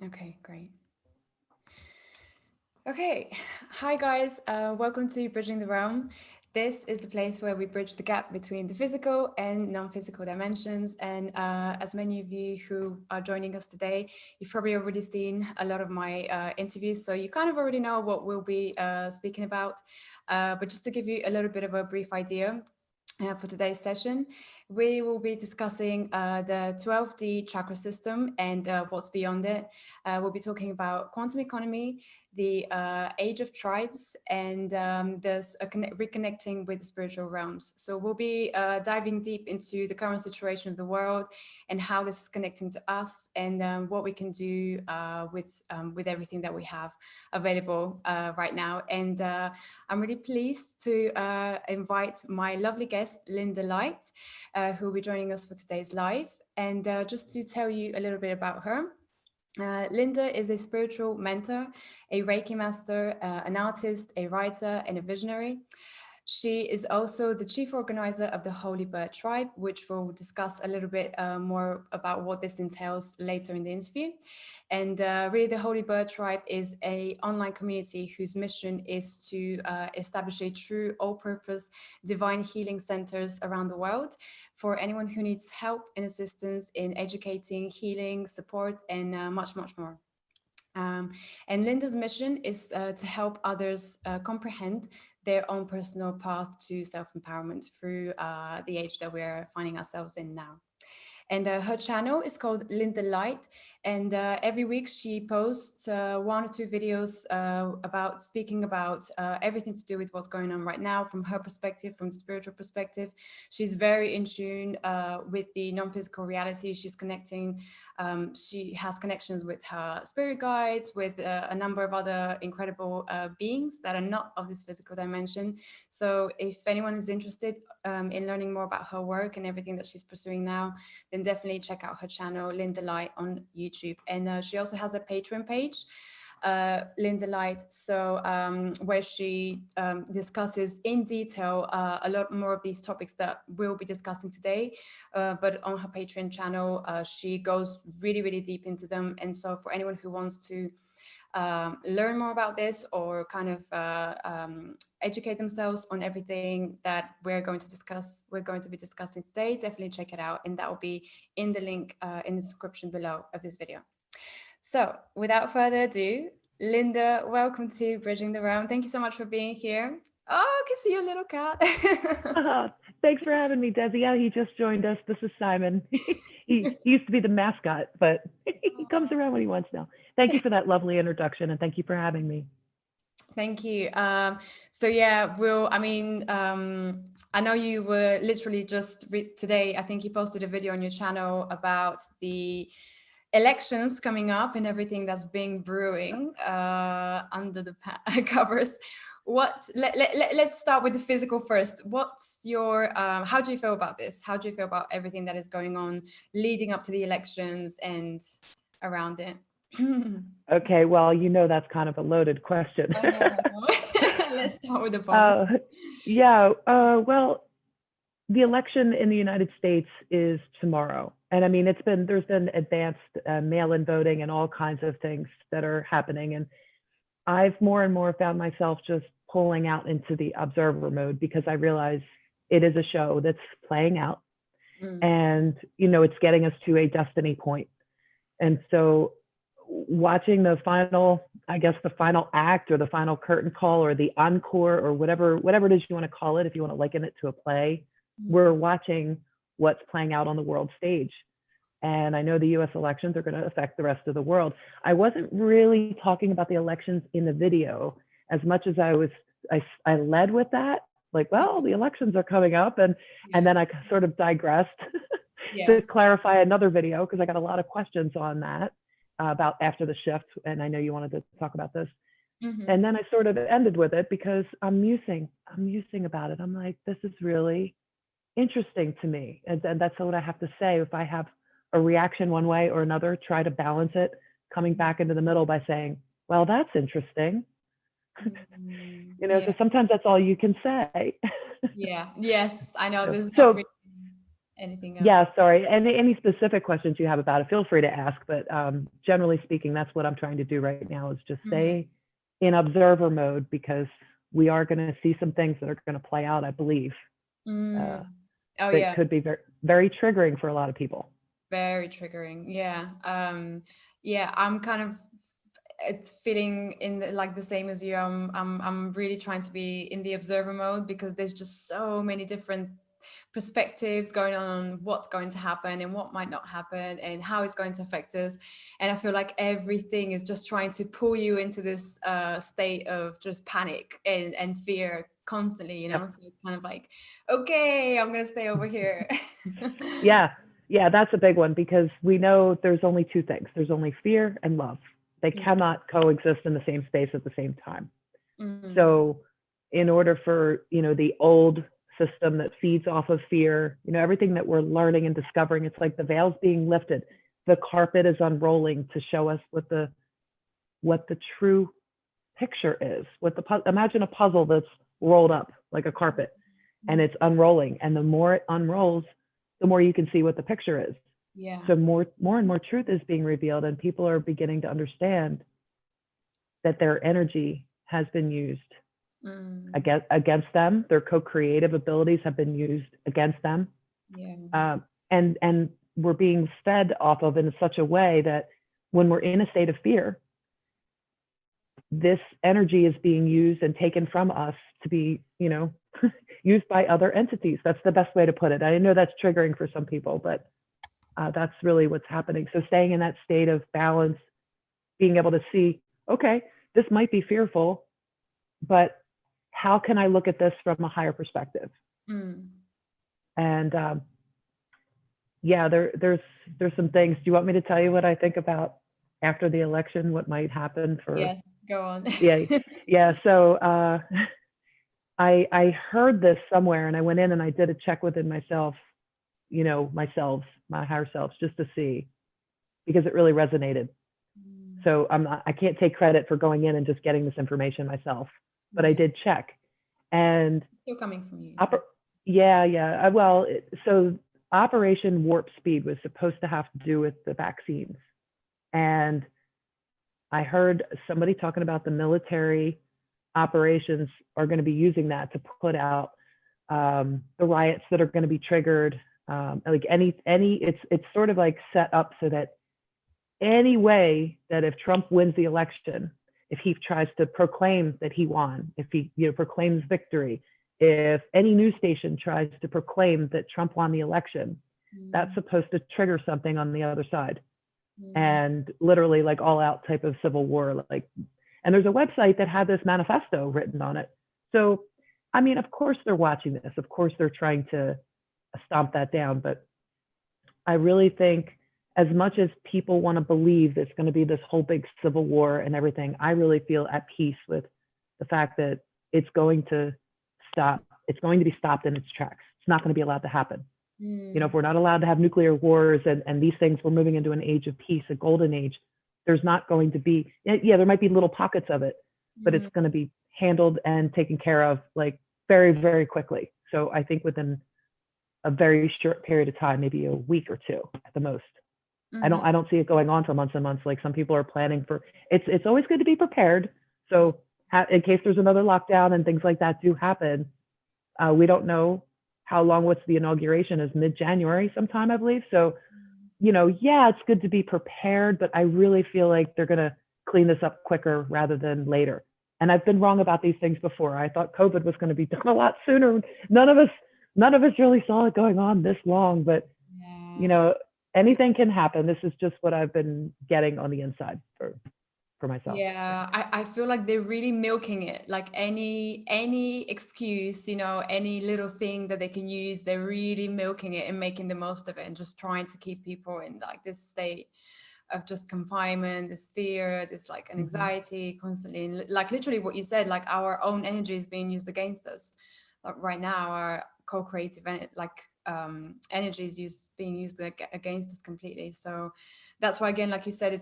Okay, great. Okay, hi guys, welcome to Bridging the Realm. This is the place where we bridge the gap between the physical and non-physical dimensions. And as many of you who are joining us today, you've probably already seen a lot of my interviews, so you kind of already know what we'll be speaking about. But just to give you a little bit of a brief idea, for today's session, we will be discussing the 12D chakra system and what's beyond it. We'll be talking about quantum economy, the age of tribes, and reconnecting with the spiritual realms. So we'll be diving deep into the current situation of the world and how this is connecting to us, and what we can do with everything that we have available right now. And I'm really pleased to invite my lovely guest, Lynda Light, who will be joining us for today's live. And just to tell you a little bit about her, Lynda is a spiritual mentor, a Reiki master, an artist, a writer, and a visionary. She is also the chief organizer of the Holy Bird Tribe, which we'll discuss a little bit more about what this entails later in the interview. And really, the Holy Bird Tribe is an online community whose mission is to establish a true all-purpose divine healing centers around the world for anyone who needs help and assistance in educating, healing, support, and much, much more. Um, and Linda's mission is to help others comprehend their own personal path to self-empowerment through the age that we're finding ourselves in now. And her channel is called Lynda Light. And every week she posts one or two videos about speaking about everything to do with what's going on right now from her perspective, from the spiritual perspective. She's very in tune with the non-physical reality. She's connecting. She has connections with her spirit guides, with a number of other incredible beings that are not of this physical dimension. So if anyone is interested in learning more about her work and everything that she's pursuing now, then definitely check out her channel, Lynda Light, on YouTube. And she also has a Patreon page, Lynda Light, so where she discusses in detail a lot more of these topics that we'll be discussing today. But on her Patreon channel, she goes really, really deep into them. And so for anyone who wants to learn more about this or kind of educate themselves on everything that we're going to be discussing today, definitely check it out, and that will be in the link in the description below of this video. So without further ado, Lynda, welcome to Bridging the Realm. Thank you so much for being here. Oh, I can see your little cat. Thanks for having me, Desi. Yeah, he just joined us. This is Simon. He used to be the mascot, but he comes around when he wants now. Thank you for that lovely introduction, and thank you for having me. Thank you. So yeah, I know you were literally just today, I think you posted a video on your channel about the elections coming up and everything that's been brewing under the covers. Let's start with the physical first. What's your how do you feel about this? How do you feel about everything that is going on leading up to the elections and around it? Okay, well, that's kind of a loaded question. Let's start with the bomb. Well, the election in the United States is tomorrow. And I mean, there's been advanced mail-in voting and all kinds of things that are happening. And I've more and more found myself just pulling out into the observer mode, because I realize it is a show that's playing out. And, it's getting us to a destiny point. And so watching the final act, or the final curtain call, or the encore, or whatever it is you want to call it, if you want to liken it to a play, we're watching what's playing out on the world stage. And I know the US elections are going to affect the rest of the world. I wasn't really talking about the elections in the video as much as I led with that, like, well, the elections are coming up, and then I sort of digressed to clarify another video, because I got a lot of questions on that about after the shift, and I know you wanted to talk about this. And then I sort of ended with it because I'm musing about it. I'm like, this is really interesting to me, and that's what I have to say. If I have a reaction one way or another, try to balance it, coming back into the middle by saying, well, that's interesting. So sometimes that's all you can say. Yes, I know. This is so really... anything else? Yeah, sorry. And any specific questions you have about it, feel free to ask. But generally speaking, that's what I'm trying to do right now is just Mm, stay in observer mode because we are going to see some things that are going to play out, I believe, uh, mm. Oh that yeah, could be very, very triggering for a lot of people. very triggering. Yeah. Yeah, I'm kind of it's fitting in like the same as you. I'm really trying to be in the observer mode because there's just so many different perspectives going on what's going to happen and what might not happen and how it's going to affect us. And I feel like everything is just trying to pull you into this state of just panic and fear constantly, you know. Yep. So it's kind of like, okay, I'm gonna stay over here. Yeah, yeah, that's a big one because we know there's only two things. There's only fear and love. They Yeah. cannot coexist in the same space at the same time. Mm. So in order for, the old system that feeds off of fear, everything that we're learning and discovering, it's like the veil's being lifted. The carpet is unrolling to show us what the true picture is. Imagine a puzzle that's rolled up like a carpet and Mm. it's unrolling. And the more it unrolls, the more you can see what the picture is. Yeah. So more and more truth is being revealed, and people are beginning to understand that their energy has been used Mm. against them. Their co-creative abilities have been used against them, Yeah. and we're being fed off of in such a way that when we're in a state of fear, this energy is being used and taken from us to be, used by other entities. That's the best way to put it. I know that's triggering for some people, but that's really what's happening. So staying in that state of balance, being able to see, okay, this might be fearful, but how can I look at this from a higher perspective? Mm. And yeah, there's some things. Do you want me to tell you what I think about after the election? What might happen for? Yes, go on. Yeah, yeah. So I heard this somewhere, and I went in and I did a check within myself, my higher selves, just to see because it really resonated. Mm. So I can't take credit for going in and just getting this information myself, but I Yeah, did check. And still coming from you. oper- yeah. Well, so Operation Warp Speed was supposed to have to do with the vaccines. And I heard somebody talking about the military operations are going to be using that to put out the riots that are going to be triggered. Like it's sort of like set up so that any way that if Trump wins the election, if he tries to proclaim that he won, if he proclaims victory, if any news station tries to proclaim that Trump won the election, that's Mm. supposed to trigger something on the other side, Mm. and literally like all out type of civil war. Like, and there's a website that had this manifesto written on it. So, I mean, of course they're watching this. Of course they're trying to stomp that down. But I really think as much as people want to believe it's going to be this whole big civil war and everything, I really feel at peace with the fact that it's going to stop. It's going to be stopped in its tracks. It's not going to be allowed to happen. If Mm. we're not allowed to have nuclear wars and these things, we're moving into an age of peace, a golden age. There's not going to be, yeah, there might be little pockets of it, but it's Mm. going to be handled and taken care of like very, very quickly. So I think within a very short period of time, maybe a week or two at the most. Mhm. I don't see it going on for months and months. Like some people are planning for. It's always good to be prepared. Yeah. So in case there's another lockdown and things like that do happen, we don't know how long. What's the inauguration is mid-January sometime, I believe. So yeah, it's good to be prepared, but I really feel like they're gonna clean this up quicker rather than later. And I've been wrong about these things before. I thought COVID was going to be done a lot sooner. None of us really saw it going on this long, but you Yeah. know, anything can happen. This is just what I've been getting on the inside for myself. Yeah, I feel like they're really milking it. Like any excuse, any little thing that they can use, they're really milking it and making the most of it and just trying to keep people in like this state of just confinement, this fear, this like an Hmm. anxiety constantly. And like literally what you said, like our own energy is being used against us. Like right now, our co-creative energy is being used against us completely. So that's why again, like you said,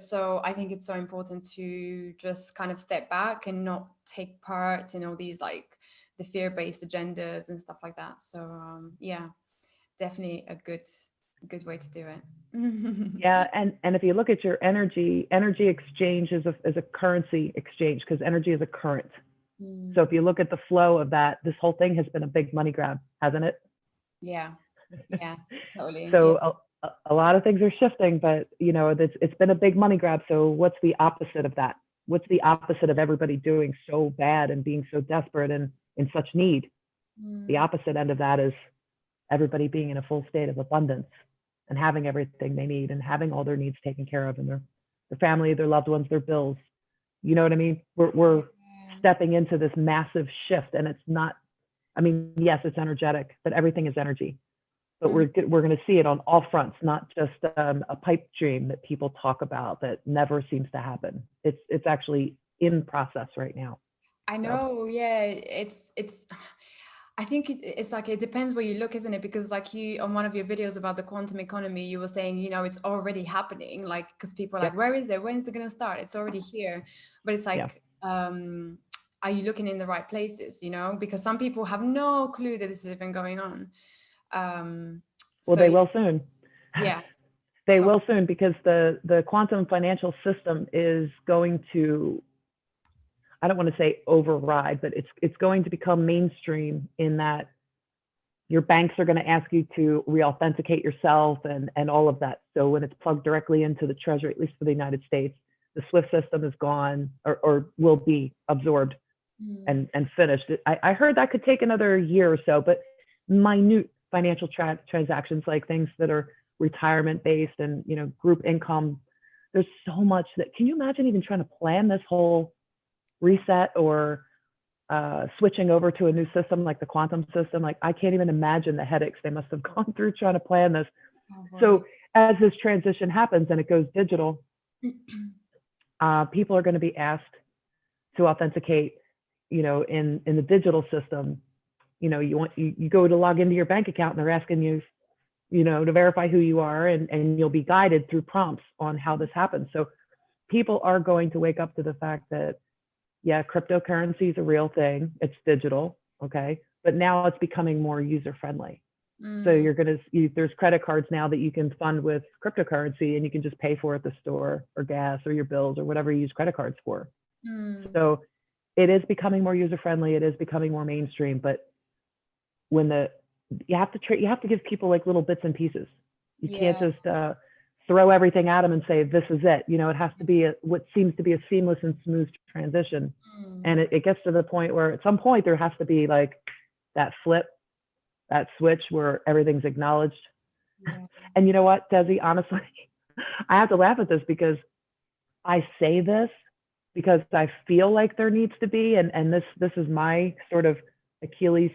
I think it's so important to just kind of step back and not take part in all these like the fear-based agendas and stuff like that. So yeah, definitely a good way to do it. Yeah, and if you look at your energy exchange is a currency exchange, because energy is a current. So Mm, if you look at the flow of that, this whole thing has been a big money grab, hasn't it? yeah, yeah, totally. Yeah. So a lot of things are shifting, but it's been a big money grab. So what's the opposite of that? What's the opposite of everybody doing so bad and being so desperate and in such need? The Mm, opposite end of that is everybody being in a full state of abundance and having everything they need and having all their needs taken care of, and their family, their loved ones, their bills. You know what I mean? We're yeah. stepping into this massive shift, and it's not. I mean, yes, it's energetic, but everything is energy. But Mm. we're going to see it on all fronts, not just a pipe dream that people talk about that never seems to happen. It's actually in process right now. I So know, yeah, it's I think it's like it depends where you look, isn't it? Because like you on one of your videos about the quantum economy, you were saying, it's already happening, like because people are like, yep, where is it? When is it gonna start? It's already here. But it's yeah. like, are you looking in the right places, Because some people have no clue that this is even going on. Well, So they will soon. yeah. They Hope. will soon, because the quantum financial system is going to, I don't want to say override, but it's going to become mainstream in that your banks are going to ask you to re-authenticate yourself and all of that. So when it's plugged directly into the treasury, at least for the United States, the SWIFT system is gone, or will be absorbed Mm, and finished. I heard that could take another year or so, but minute financial transactions, like things that are retirement based and group income, there's so much that, can you imagine even trying to plan this whole reset or switching over to a new system like the quantum system? Like, I can't even imagine the headaches they must have gone through trying to plan this. oh boy. So as this transition happens and it goes digital, people are going to be asked to authenticate, in the digital system. You go to log into your bank account and they're asking you, to verify who you are, and you'll be guided through prompts on how this happens. So people are going to wake up to the fact that, yeah, cryptocurrency is a real thing. It's digital, okay, but now it's becoming more user friendly. So Mm, there's credit cards now that you can fund with cryptocurrency, and you can just pay for at the store, or gas, or your bills, or whatever you use credit cards for. mm, So it is becoming more user friendly. It is becoming more mainstream. But when you have to give people like little bits and pieces. You can't yeah. just throw everything at them and say this is it. It has to be what seems to be a seamless and smooth transition. Mm, And it gets to the point where at some point there has to be like that flip, that switch where everything's acknowledged. yeah. And you know what, Desi, honestly, I have to laugh at this, because I say this because I feel like there needs to be, and this is my sort of Achilles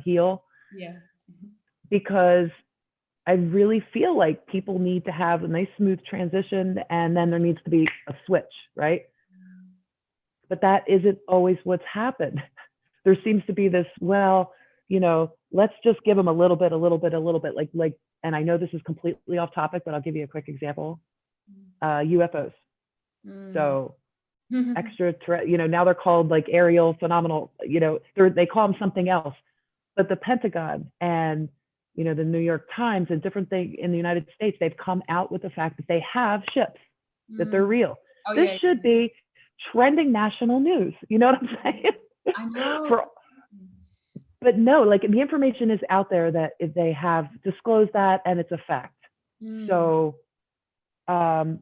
heel, Yeah. Mhm. because I really feel like people need to have a nice smooth transition, and then there needs to be a switch, right? But that isn't always what's happened. There seems to be this, well, let's just give them a little bit, like, and I know this is completely off topic, but I'll give you a quick example. UFOs. Mm. So now they're called like aerial phenomenal, they call them something else. But the Pentagon and the New York Times and different things in the United States, they've come out with the fact that they have ships, that they're Mm. real. Oh This yeah, should be trending national news. You know what I'm saying? I know. For But no, like, the information is out there that if they have disclosed that, and it's a fact. Mm. So um,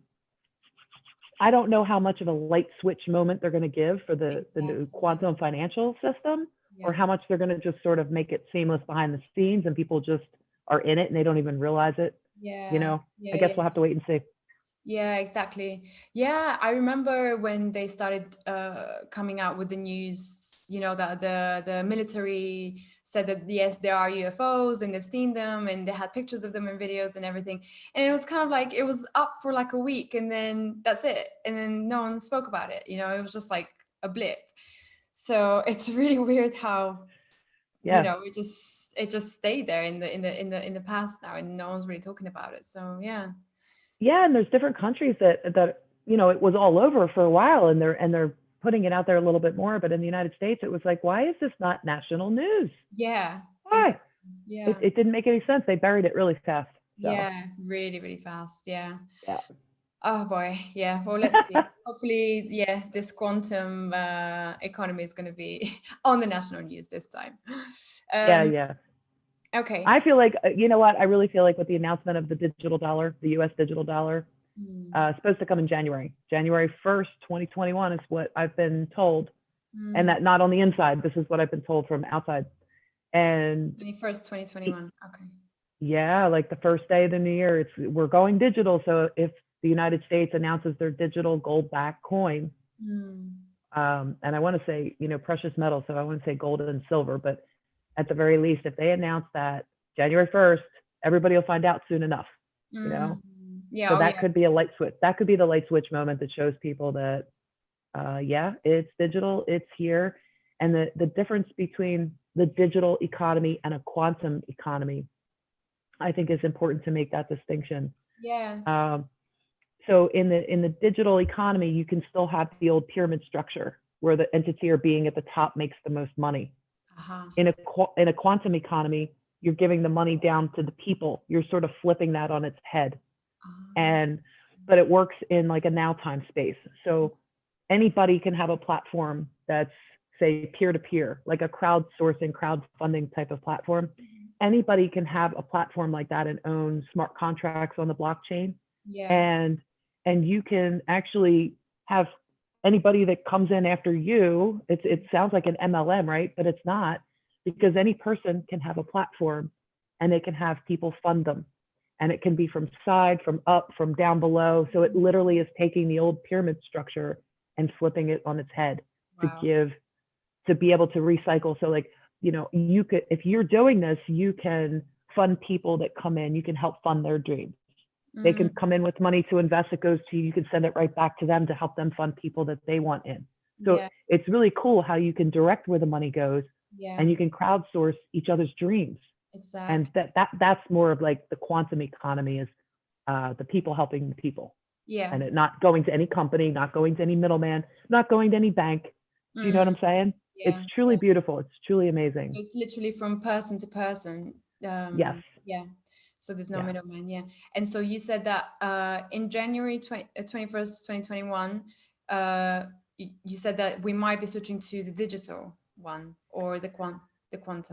I don't know how much of a light switch moment they're going to give for the new Exactly. quantum financial system, or Yeah. how much they're going to just sort of make it seamless behind the scenes and people just are in it and they don't even realize it. Yeah. I Yeah. guess Yeah. we'll have to wait and see. Yeah, exactly. Yeah, I remember when they started coming out with the news, that the military said that yes, there are UFOs and they've seen them and they had pictures of them and videos and everything. And it was kind of like it was up for like a week and then that's it. And then no one spoke about it. It was just like a blip. So it's really weird how, Yeah. it just stayed there in the past now and no one's really talking about it. So yeah. Yeah. And there's different countries that it was all over for a while, and they're putting it out there a little bit more. But in the United States, it was like, why is this not national news? Yeah, Why? exactly. Yeah. it didn't make any sense. They buried it really fast. So Yeah. Really, really fast. Yeah. yeah. Oh boy. Yeah. Well, let's see. Hopefully, yeah, this quantum economy is going to be on the national news this time. Yeah, Um, yeah. okay. I feel like, you know what? I really feel like with the announcement of the digital dollar, the US digital dollar, Mm, supposed to come in January. January 1st, 2021 is what I've been told. And mm. that not on the inside, this is what I've been told from outside. And 21st, 2021. Okay. yeah, like the first day of the new year, we're going digital. So if the United States announces their digital gold backed coin, Mm, and I want to say, you know, precious metal, so I want to say gold and silver, but at the very least, if they announce that January 1st, everybody will find out soon enough, you mm. know? Yeah. So Oh, that yeah. could be a light switch. That could be the light switch moment that shows people that, yeah, it's digital, it's here. And the difference between the digital economy and a quantum economy, I think is important to make that distinction. Yeah. Um, so in the digital economy, you can still have the old pyramid structure where the entity or being at the top makes the most money. Uh-huh. In a quantum economy, you're giving the money down to the people. You're sort of flipping that on its head. Um, And but it works in like a now time space. So anybody can have a platform that's say peer to peer, like a crowdsourcing, crowdfunding type of platform. Anybody can have a platform like that and own smart contracts on the blockchain. yeah. And you can actually have anybody that comes in after you. It sounds like an MLM, right? But it's not, because any person can have a platform and they can have people fund them. And it can be from side, from up, from down below. So it literally is taking the old pyramid structure and flipping it on its head to Wow. give, to be able to recycle. So like, you know, you could, if you're doing this, you can fund people that come in, you can help fund their dreams. They can Mm, come in with money to invest. It goes to you. You can send it right back to them to help them fund people that they want in. So yeah. it's really cool how you can direct where the money goes, Yeah. and you can crowdsource each other's dreams. And Exactly. that's more of like the quantum economy is the people helping the people, Yeah. and it not going to any company, not going to any middleman, not going to any bank. Do you know what Mm, I'm saying? It's yeah. truly beautiful. It's truly amazing. It's literally from person to person. Yes. Yeah. So there's no Yeah. middleman. Yeah. And so you said that in January 21st, 2021, you said that we might be switching to the digital one or the quantum.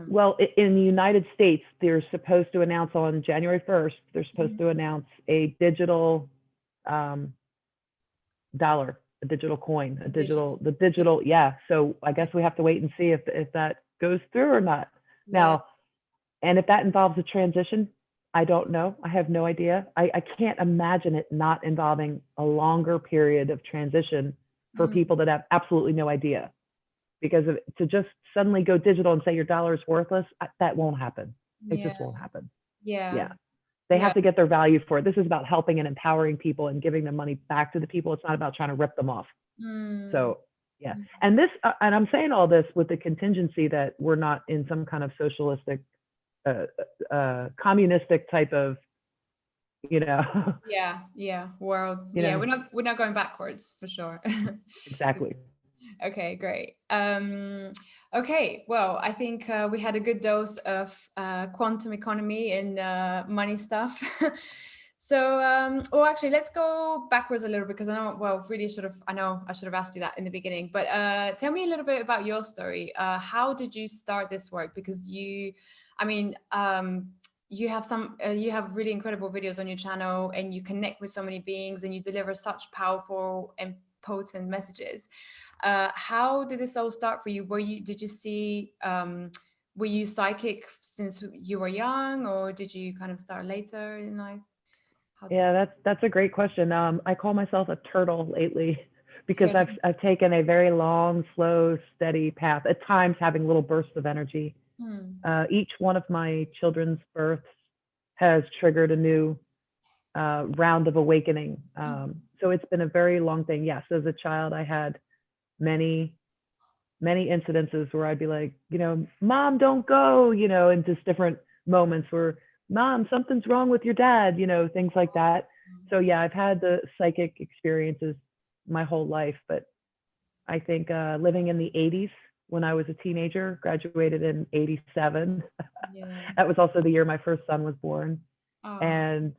Well, in the United States, they're supposed to announce on January 1st, they're supposed Mhm. to announce a digital um, dollar, a digital coin, The digital. the Yeah. digital, yeah. So I guess we have to wait and see if that goes through or not. Yeah. Now, and if that involves a transition, I don't know. I have no idea. I can't imagine it not involving a longer period of transition for Mm, people that have absolutely no idea. Because to just suddenly go digital and say your dollar is worthless, that won't happen. It yeah. just won't happen. Yeah. Yeah. They Yeah. have to get their value for it. This is about helping and empowering people and giving them money back to the people. It's not about trying to rip them off. Mm, So, yeah. mm. And this, and I'm saying all this with the contingency that we're not in some kind of socialistic, communistic type of, you know, Yeah. Yeah. World. you Yeah. know, We're not going backwards for sure. exactly. Okay, great. Okay, well, I think we had a good dose of quantum economy and money stuff. So, well, actually, let's go backwards a little because I know, well, really should have, I know I should have asked you that in the beginning, but tell me a little bit about your story. How did you start this work? Because I mean, you have really incredible videos on your channel and you connect with so many beings and you deliver such powerful and potent messages. How did this all start for you? Did you see, were you psychic since you were young, or did you kind of start later in life? How did Yeah, that's a great question. I call myself a turtle lately because it? I've taken a very long, slow, steady path. At times, having little bursts of energy. Hmm. Each one of my children's births has triggered a new round of awakening. So it's been a very long thing. Yes, as a child, I had many, many incidences where I'd be like, you know, Mom, don't go, you know, in just different moments where, Mom, something's wrong with your dad, you know, things like that. So yeah, I've had the psychic experiences my whole life, but I think living in the 80s, when I was a teenager, graduated in 87. Yeah. That was also the year my first son was born. Oh. And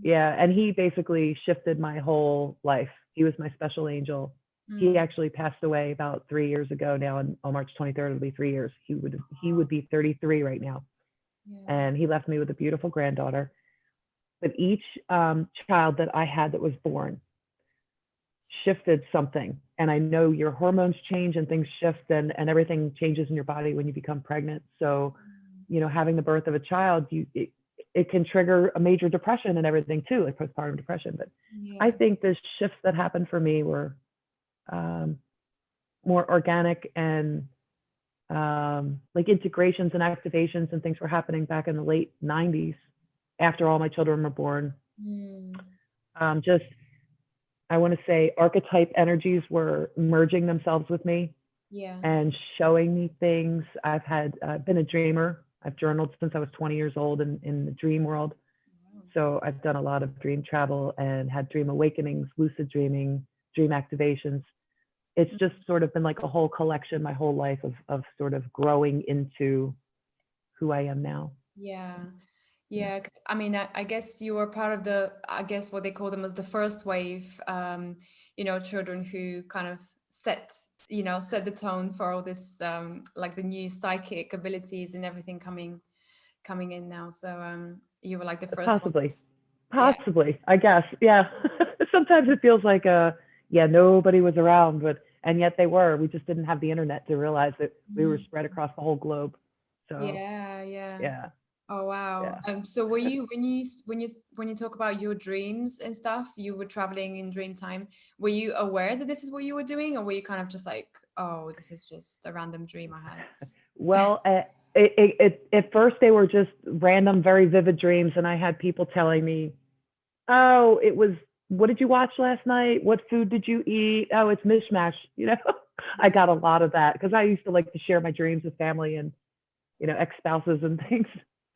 yeah, and he basically shifted my whole life. He was my special angel. He Mm. actually passed away about 3 years ago now, and on March 23rd, it'll be 3 years. He would be 33 right now. Yeah. And he left me with a beautiful granddaughter. But each child that I had that was born shifted something. And I know your hormones change and things shift, and everything changes in your body when you become pregnant. So, having the birth of a child, it can trigger a major depression and everything too, like postpartum depression. But Yeah. I think the shifts that happened for me were more organic, and like integrations and activations and things were happening back in the late 90s after all my children were born. Mm. Just, I want to say, archetype energies were merging themselves with me Yeah. and showing me things. I've been a dreamer. I've journaled since I was 20 years old in the dream world. Wow. So I've done a lot of dream travel and had dream awakenings, lucid dreaming, dream activations. It's just sort of been like a whole collection my whole life of sort of growing into who I am now. Yeah. Yeah. Yeah. 'Cause, I mean, I guess you were part of I guess what they call them as the first wave, children who kind of set the tone for all this, like the new psychic abilities and everything coming in now. So, you were like the first one. Possibly. Yeah. Possibly, I guess. Yeah. Sometimes it feels like yeah, nobody was around, and yet they were. We just didn't have the internet to realize that we were Mm. spread across the whole globe. So Yeah. Yeah. yeah, Oh wow. yeah. So were you when you talk about your dreams and stuff, you were traveling in dream time, were you aware that this is what you were doing, or were you kind of just like, oh, this is just a random dream I had? Well, at first they were just random, very vivid dreams, and I had people telling me, "Oh, it was. What did you watch last night? What food did you eat? Oh, it's mishmash." I got a lot of that because I used to like to share my dreams with family and ex-spouses and things.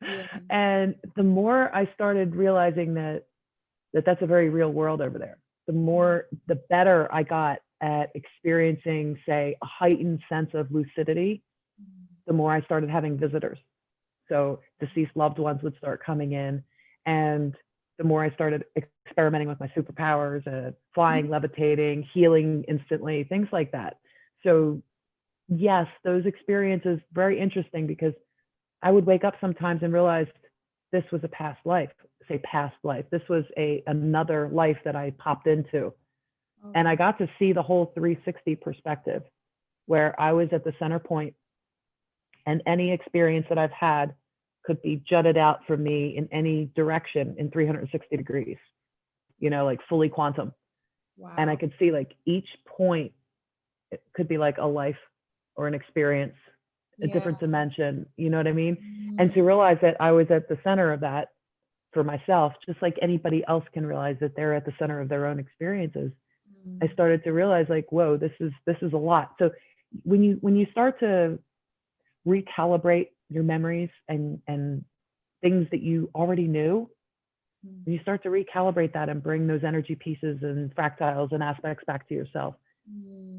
Yeah. And the more I started realizing that's a very real world over there, the better I got at experiencing, say, a heightened sense of lucidity, the more I started having visitors. So deceased loved ones would start coming in, and the more I started experimenting with my superpowers, flying, levitating, healing instantly, things like that. So yes, those experiences, very interesting, because I would wake up sometimes and realize this was a past life, say past life. This was another life that I popped into. And I got to see the whole 360 perspective, where I was at the center point, and any experience that I've had could be jutted out from me in any direction in 360 degrees, like fully quantum. Wow. And I could see like each point, it could be like a life or an experience, a different dimension, you know what I mean? And to realize that I was at the center of that for myself, just like anybody else can realize that they're at the center of their own experiences. I started to realize like, whoa, this is a lot. So when you start to recalibrate your memories and things that you already knew, you start to recalibrate that and bring those energy pieces and fractals and aspects back to yourself.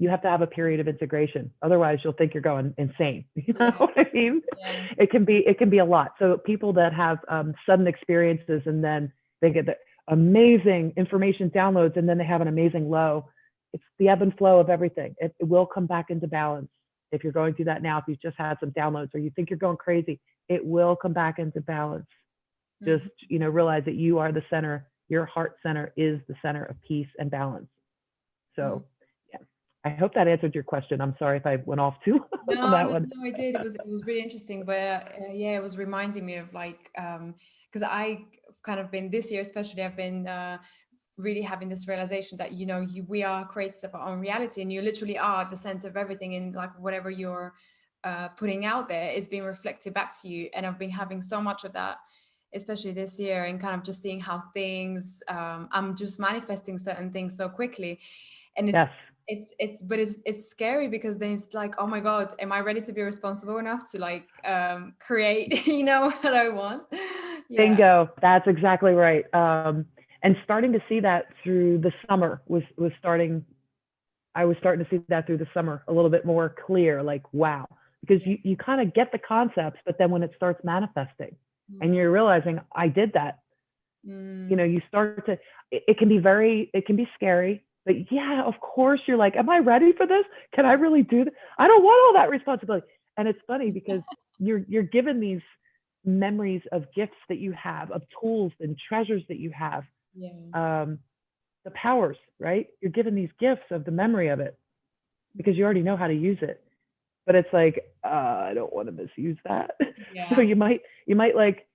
You have to have a period of integration. Otherwise, you'll think you're going insane. You know what I mean? Yeah. It can be a lot. So people that have sudden experiences and then they get the amazing information downloads and then they have an amazing low. It's the ebb and flow of everything. It will come back into balance. If you're going through that now, if you've just had some downloads or you think you're going crazy, it will come back into balance. Just, realize that you are the center. Your heart center is the center of peace and balance. So I hope that answered your question. I'm sorry if I went off too on that one. No, I did. It was really interesting, but yeah, it was reminding me of like, because I kind of been this year, especially, I've been really having this realization that we are creators of our own reality, and you literally are at the center of everything, and like whatever you're putting out there is being reflected back to you. And I've been having so much of that, especially this year, and kind of just seeing how things, I'm just manifesting certain things so quickly, and Yes. it's scary, because then it's like, oh my God, am I ready to be responsible enough to like create what I want? Bingo. That's exactly right. And starting to see that through the summer was starting I was starting to see that through the summer a little bit more clear, like, wow, because you kind of get the concepts, but then when it starts manifesting and you're realizing I did that, you start to, it can be scary, but yeah, of course you're like, am I ready for this? Can I really do this? I don't want all that responsibility. And it's funny because you're given these memories of gifts that you have, of tools and treasures that you have, the powers, right? You're given these gifts of the memory of it because you already know how to use it. But it's like, I don't want to misuse that. So you might like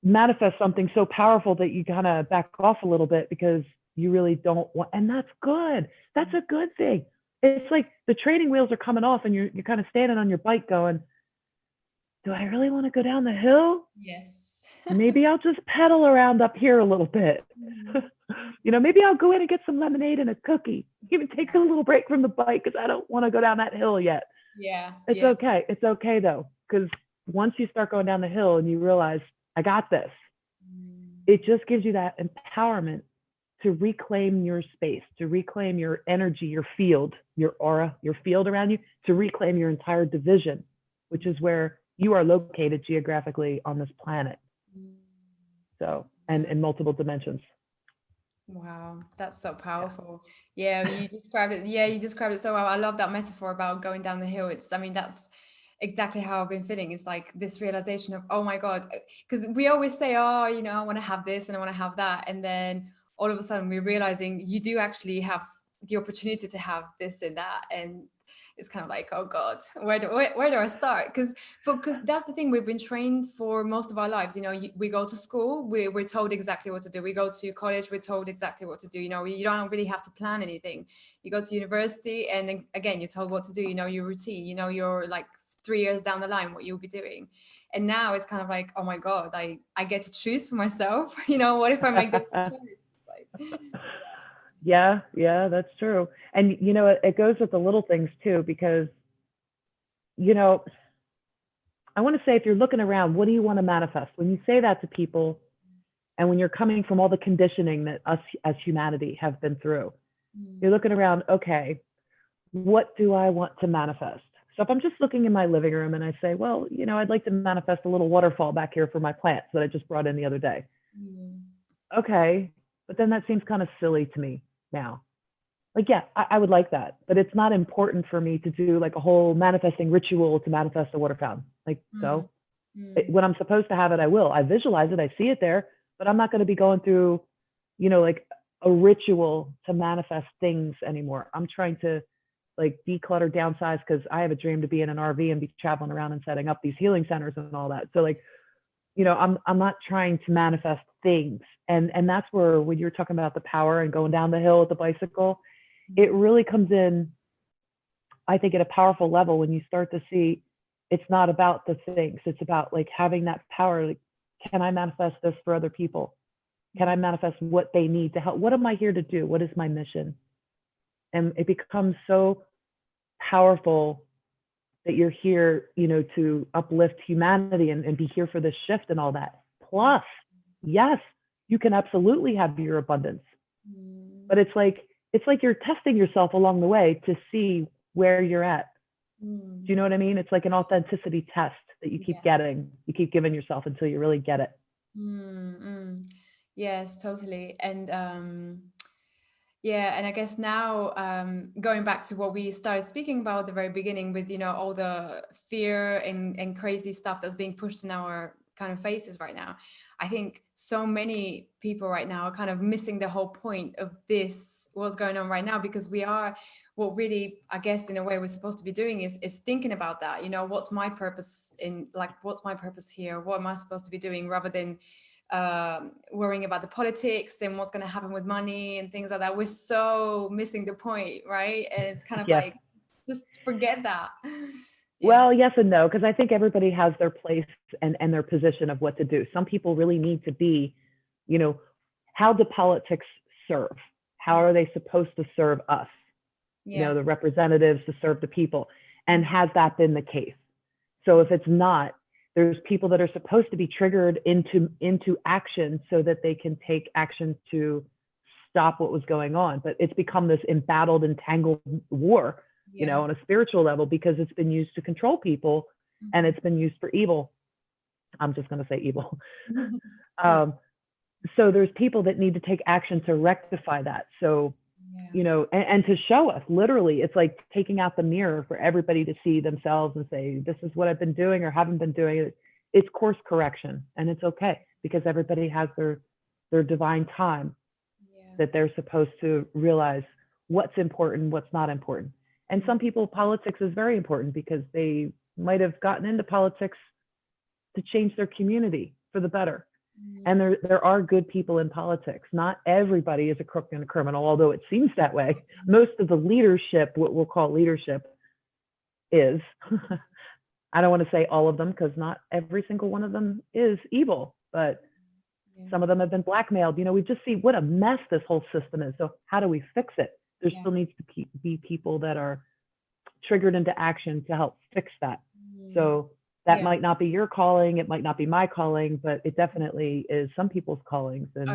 manifest something so powerful that you kind of back off a little bit because you really don't want, and that's good. That's a good thing. It's like the training wheels are coming off and you're kind of standing on your bike going, do I really want to go down the hill? Yes. Maybe I'll just pedal around up here a little bit. Maybe I'll go in and get some lemonade and a cookie. Even take a little break from the bike because I don't want to go down that hill yet. It's okay. It's okay though, because once you start going down the hill and you realize I got this, it just gives you that empowerment to reclaim your space, to reclaim your energy, your field, your aura, your field around you, to reclaim your entire division, which is where you are located geographically on this planet. So, and in multiple dimensions. Wow, that's so powerful. You described it. Yeah, you described it so well. I love that metaphor about going down the hill. That's exactly how I've been feeling. It's like this realization of, oh my God, because we always say, oh, I want to have this and I want to have that. And then all of a sudden we're realizing you do actually have the opportunity to have this and that. And it's kind of like, oh God, where do I start? Because that's the thing, we've been trained for most of our lives. We go to school, we're told exactly what to do. We go to college, we're told exactly what to do. You don't really have to plan anything. You go to university and then, again, you're told what to do. Your routine, you're like 3 years down the line what you'll be doing. And now it's kind of like, oh my God, I get to choose for myself. What if I make the wrong choice? Yeah, that's true. And it goes with the little things too, because I want to say, if you're looking around, what do you want to manifest? When you say that to people, and when you're coming from all the conditioning that us as humanity have been through, you're looking around, okay, what do I want to manifest? So if I'm just looking in my living room and I say, well, I'd like to manifest a little waterfall back here for my plants that I just brought in the other day. Okay, but then that seems kind of silly to me now. Like, yeah, I would like that, but it's not important for me to do like a whole manifesting ritual to manifest a water fountain. Like, so when I'm supposed to have it, I will. I visualize it, I see it there, but I'm not going to be going through, like a ritual to manifest things anymore. I'm trying to like declutter, downsize, because I have a dream to be in an RV and be traveling around and setting up these healing centers and all that. So like, I'm not trying to manifest things. And that's where, when you're talking about the power and going down the hill with the bicycle, it really comes in, I think, at a powerful level when you start to see it's not about the things. It's about like having that power. Like, can I manifest this for other people? Can I manifest what they need to help? What am I here to do? What is my mission? And it becomes so powerful that you're here, to uplift humanity and be here for this shift and all that. Plus, yes, you can absolutely have your abundance, but it's like you're testing yourself along the way to see where you're at. Do you know what I mean? It's like an authenticity test that you keep getting. You keep giving yourself until you really get it. Yes, totally. And and I guess now, going back to what we started speaking about at the very beginning with, all the fear and crazy stuff that's being pushed in our kind of faces right now. I think so many people right now are kind of missing the whole point of this, what's going on right now, because what really, I guess, in a way we're supposed to be doing is thinking about that, what's my purpose what's my purpose here? What am I supposed to be doing, rather than worrying about the politics and what's going to happen with money and things like that. We're so missing the point, right? And it's kind of like, just forget that. Well, yes and no, because I think everybody has their place and their position of what to do. Some people really need to be, how do politics serve? How are they supposed to serve us? The representatives to serve the people. And has that been the case? So if it's not, there's people that are supposed to be triggered into action so that they can take action to stop what was going on. But it's become this embattled, entangled war, you know, on a spiritual level, because it's been used to control people and it's been used for evil. I'm just going to say evil. So there's people that need to take action to rectify that. So, you know, and to show us, literally, it's like taking out the mirror for everybody to see themselves and say, this is what I've been doing or haven't been doing. It's course correction, and it's okay, because everybody has their divine time that they're supposed to realize what's important, what's not important. And some people, politics is very important because they might have gotten into politics to change their community for the better. And there are good people in politics. Not everybody is a crook and a criminal, although it seems that way. Most of the leadership, what we'll call leadership, is. I don't want to say all of them, because not every single one of them is evil, but some of them have been blackmailed. You know, we just see what a mess this whole system is. So how do we fix it? There still needs to be people that are triggered into action to help fix that. So that might not be your calling, it might not be my calling, but it definitely is some people's callings. And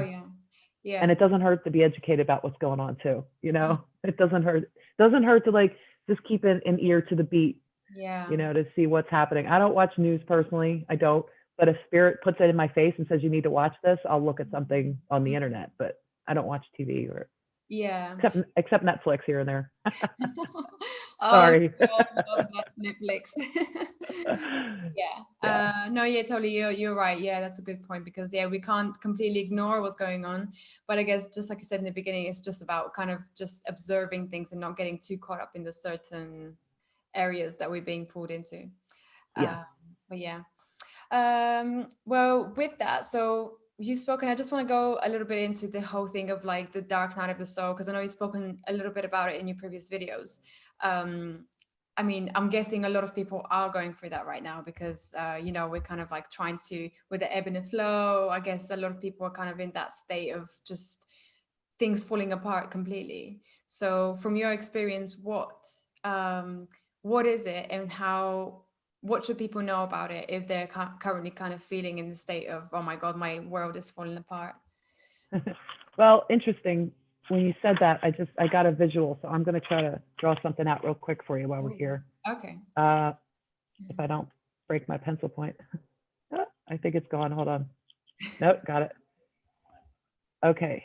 and it doesn't hurt to be educated about what's going on too. You know, it doesn't hurt. Doesn't hurt to like just keep an ear to the beat. You know, to see what's happening. I don't watch news personally. I don't. But if spirit puts it in my face and says you need to watch this, I'll look at something on the internet. But I don't watch TV or except Netflix here and there. Sorry. God, love that Netflix. No, totally. You're right. Yeah, that's a good point, because we can't completely ignore what's going on. But I guess, just like you said in the beginning, it's just about kind of just observing things and not getting too caught up in the certain areas that we're being pulled into. Well, with that, so you've spoken, I just want to go a little bit into the whole thing of like the dark night of the soul, because I know you've spoken a little bit about it in your previous videos. I mean, I'm guessing a lot of people are going through that right now, because you know, we're kind of like trying to, with the ebb and the flow, I guess a lot of people are kind of in that state of just things falling apart completely. So from your experience, what is it, and what should people know about it if they're currently kind of feeling in the state of, oh my God, my world is falling apart? Well, interesting. When you said that, I got a visual, so I'm going to try to draw something out real quick for you while we're here. Okay. If I don't break my pencil point. I think it's gone. Hold on. Nope, got it. Okay.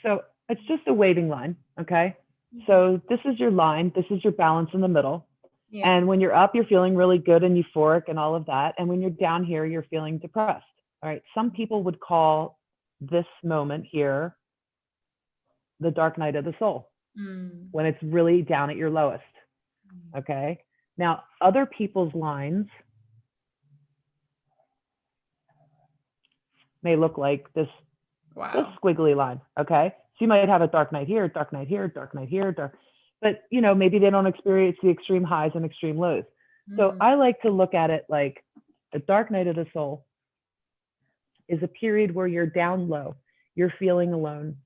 So it's just a waving line, okay? So this is your line, this is your balance in the middle. And when you're up, you're feeling really good and euphoric and all of that. And when you're down here, you're feeling depressed. All right. Some people would call this moment here the dark night of the soul, when it's really down at your lowest. Okay. Now, other people's lines may look like this squiggly line. Okay. So you might have a dark night here, dark night here, dark night here, but you know, maybe they don't experience the extreme highs and extreme lows. So I like to look at it like the dark night of the soul is a period where you're down low, you're feeling alone,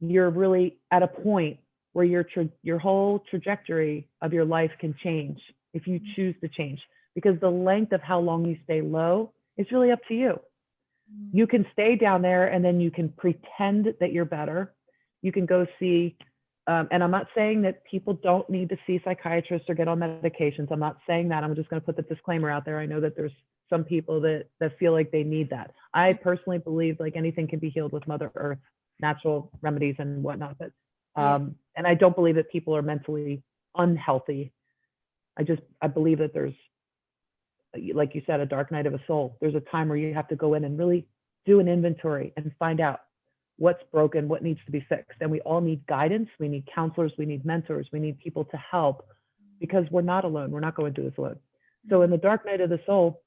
you're really at a point where your whole trajectory of your life can change if you choose to change, because the length of how long you stay low is really up to you. You can stay down there and then you can pretend that you're better. You can go see, and I'm not saying that people don't need to see psychiatrists or get on medications. I'm not saying that. I'm just going to put the disclaimer out there. I know that there's some people that feel like they need that. I personally believe like anything can be healed with Mother Earth, natural remedies and whatnot. But and I don't believe that people are mentally unhealthy. I believe that there's, like you said, a dark night of a soul. There's a time where you have to go in and really do an inventory and find out what's broken, what needs to be fixed. And we all need guidance. We need counselors. We need mentors. We need people to help, because we're not alone. We're not going through this alone. So in the dark night of the soul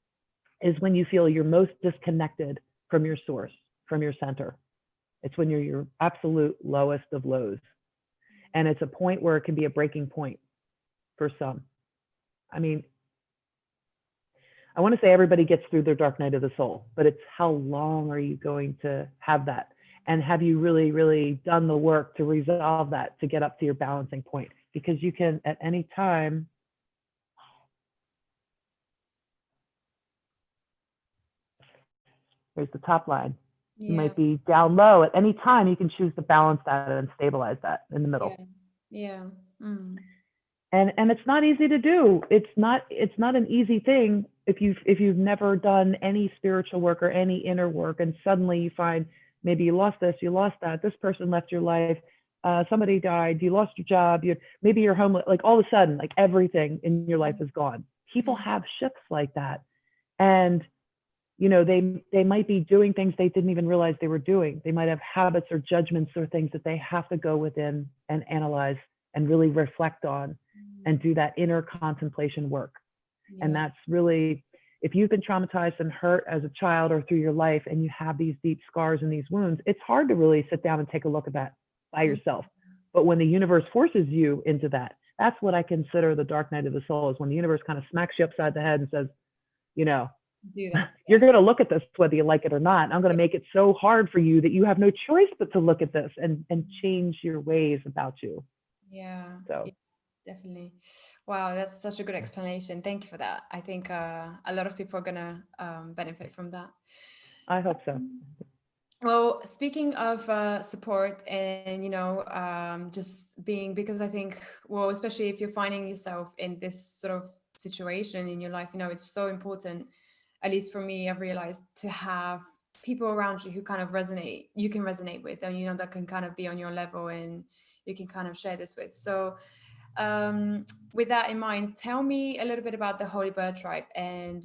is when you feel you're most disconnected from your source, from your center. It's when you're your absolute lowest of lows. And it's a point where it can be a breaking point for some. I mean, I want to say everybody gets through their dark night of the soul, but it's how long are you going to have that? And have you really, really done the work to resolve that, to get up to your balancing point? Because you can at any time Here's the top line. You Yeah. might be down low at any time. You can choose to balance that and stabilize that in the middle. Yeah. Yeah. Mm. And it's not easy to do. It's not an easy thing if you've never done any spiritual work or any inner work, and suddenly you find maybe you lost this, you lost that, this person left your life, somebody died, you lost your job, maybe you're homeless, like all of a sudden, like everything in your life is gone. People have shifts like that, and they might be doing things they didn't even realize they were doing. They might have habits or judgments or things that they have to go within and analyze and really reflect on and do that inner contemplation work. And Yeah. that's really, if you've been traumatized and hurt as a child or through your life and you have these deep scars and these wounds, it's hard to really sit down and take a look at that by yourself. But when the universe forces you into that, that's what I consider the dark night of the soul, is when the universe kind of smacks you upside the head and says, Do that. you're going to look at this whether you like it or not. I'm going to make it so hard for you that you have no choice but to look at this and change your ways about you. Yeah. So Definitely. Wow, that's such a good explanation. Thank you for that. I think a lot of people are gonna benefit from that. I hope so. Well, speaking of support and just being, because I think, well, especially if you're finding yourself in this sort of situation in your life, it's so important. At least for me, I've realized to have people around you who kind of you can resonate with, and that can kind of be on your level, and you can kind of share this with. So with that in mind, tell me a little bit about the Holy Bird tribe and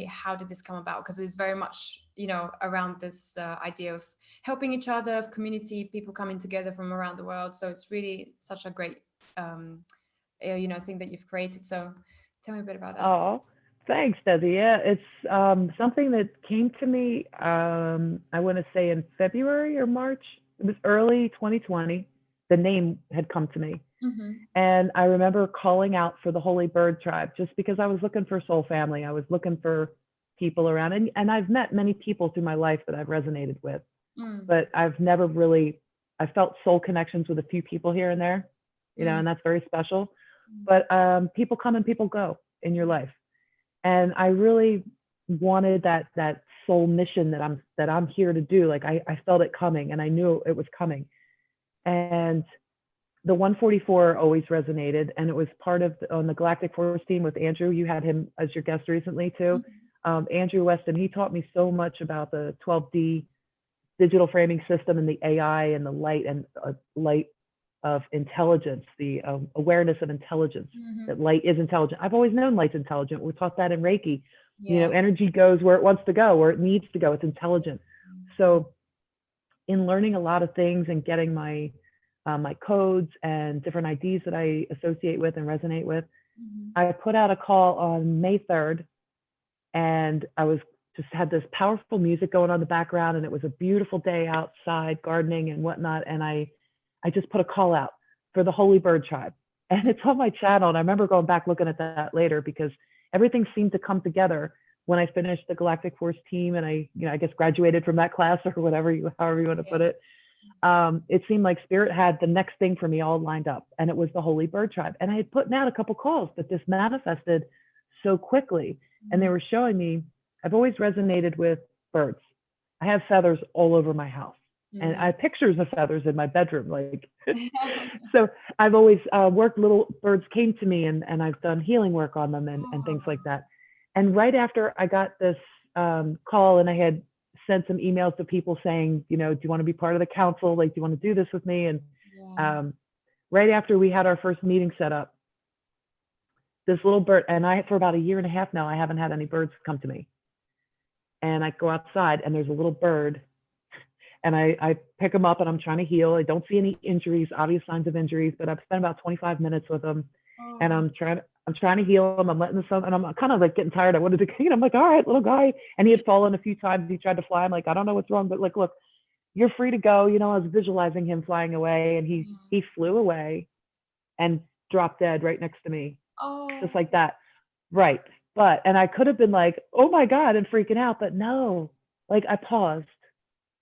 how did this come about? Because it's very much, around this idea of helping each other, of community, people coming together from around the world. So it's really such a great, thing that you've created. So tell me a bit about that. Oh, thanks, Desi. Yeah, it's something that came to me, I want to say in February or March. It was early 2020. The name had come to me. Mm-hmm. And I remember calling out for the Holy Bird tribe just because I was looking for soul family. I was looking for people around. And I've met many people through my life that I've resonated with, but I've never really, I felt soul connections with a few people here and there, and that's very special. But people come and people go in your life. And I really wanted that soul mission that I'm here to do. Like I felt it coming and I knew it was coming. And the 144 always resonated, and it was part of on the Galactic Force team with Andrew. You had him as your guest recently too. Andrew Weston, he taught me so much about the 12D digital framing system and the AI and the light and light of intelligence, the awareness of intelligence, that light is intelligent. I've always known light's intelligent. We're taught that in Reiki. Energy goes where it wants to go, where it needs to go. It's intelligent. So in learning a lot of things and getting my codes and different IDs that I associate with and resonate with, I put out a call on May 3rd, and I was just had this powerful music going on in the background, and it was a beautiful day outside gardening and whatnot. And I just put a call out for the Holy Bird tribe, and it's on my channel. And I remember going back looking at that later because everything seemed to come together when I finished the Galactic Force team, and I guess graduated from that class or whatever however you want to put it. It seemed like Spirit had the next thing for me all lined up, and it was the Holy Bird tribe. And I had put out a couple calls, but this manifested so quickly, and they were showing me, I've always resonated with birds. I have feathers all over my house, and I have pictures of feathers in my bedroom. So I've always worked, little birds came to me, and I've done healing work on them and things like that. And right after I got this call, and I had sent some emails to people saying, do you want to be part of the council? Like, do you want to do this with me? And right after we had our first meeting set up, this little bird, and for about a year and a half now, I haven't had any birds come to me. And I go outside and there's a little bird, and I pick him up and I'm trying to heal. I don't see any injuries, obvious signs of injuries, but I've spent about 25 minutes with him, and I'm trying to heal him. I'm letting the sun, and I'm kind of like getting tired. I wanted to, I'm like, all right, little guy. And he had fallen a few times. He tried to fly. I'm like, I don't know what's wrong, but like, look, you're free to go. I was visualizing him flying away, and he flew away and dropped dead right next to me, just like that. Right. And I could have been like, oh my God, and freaking out, but no, like I paused.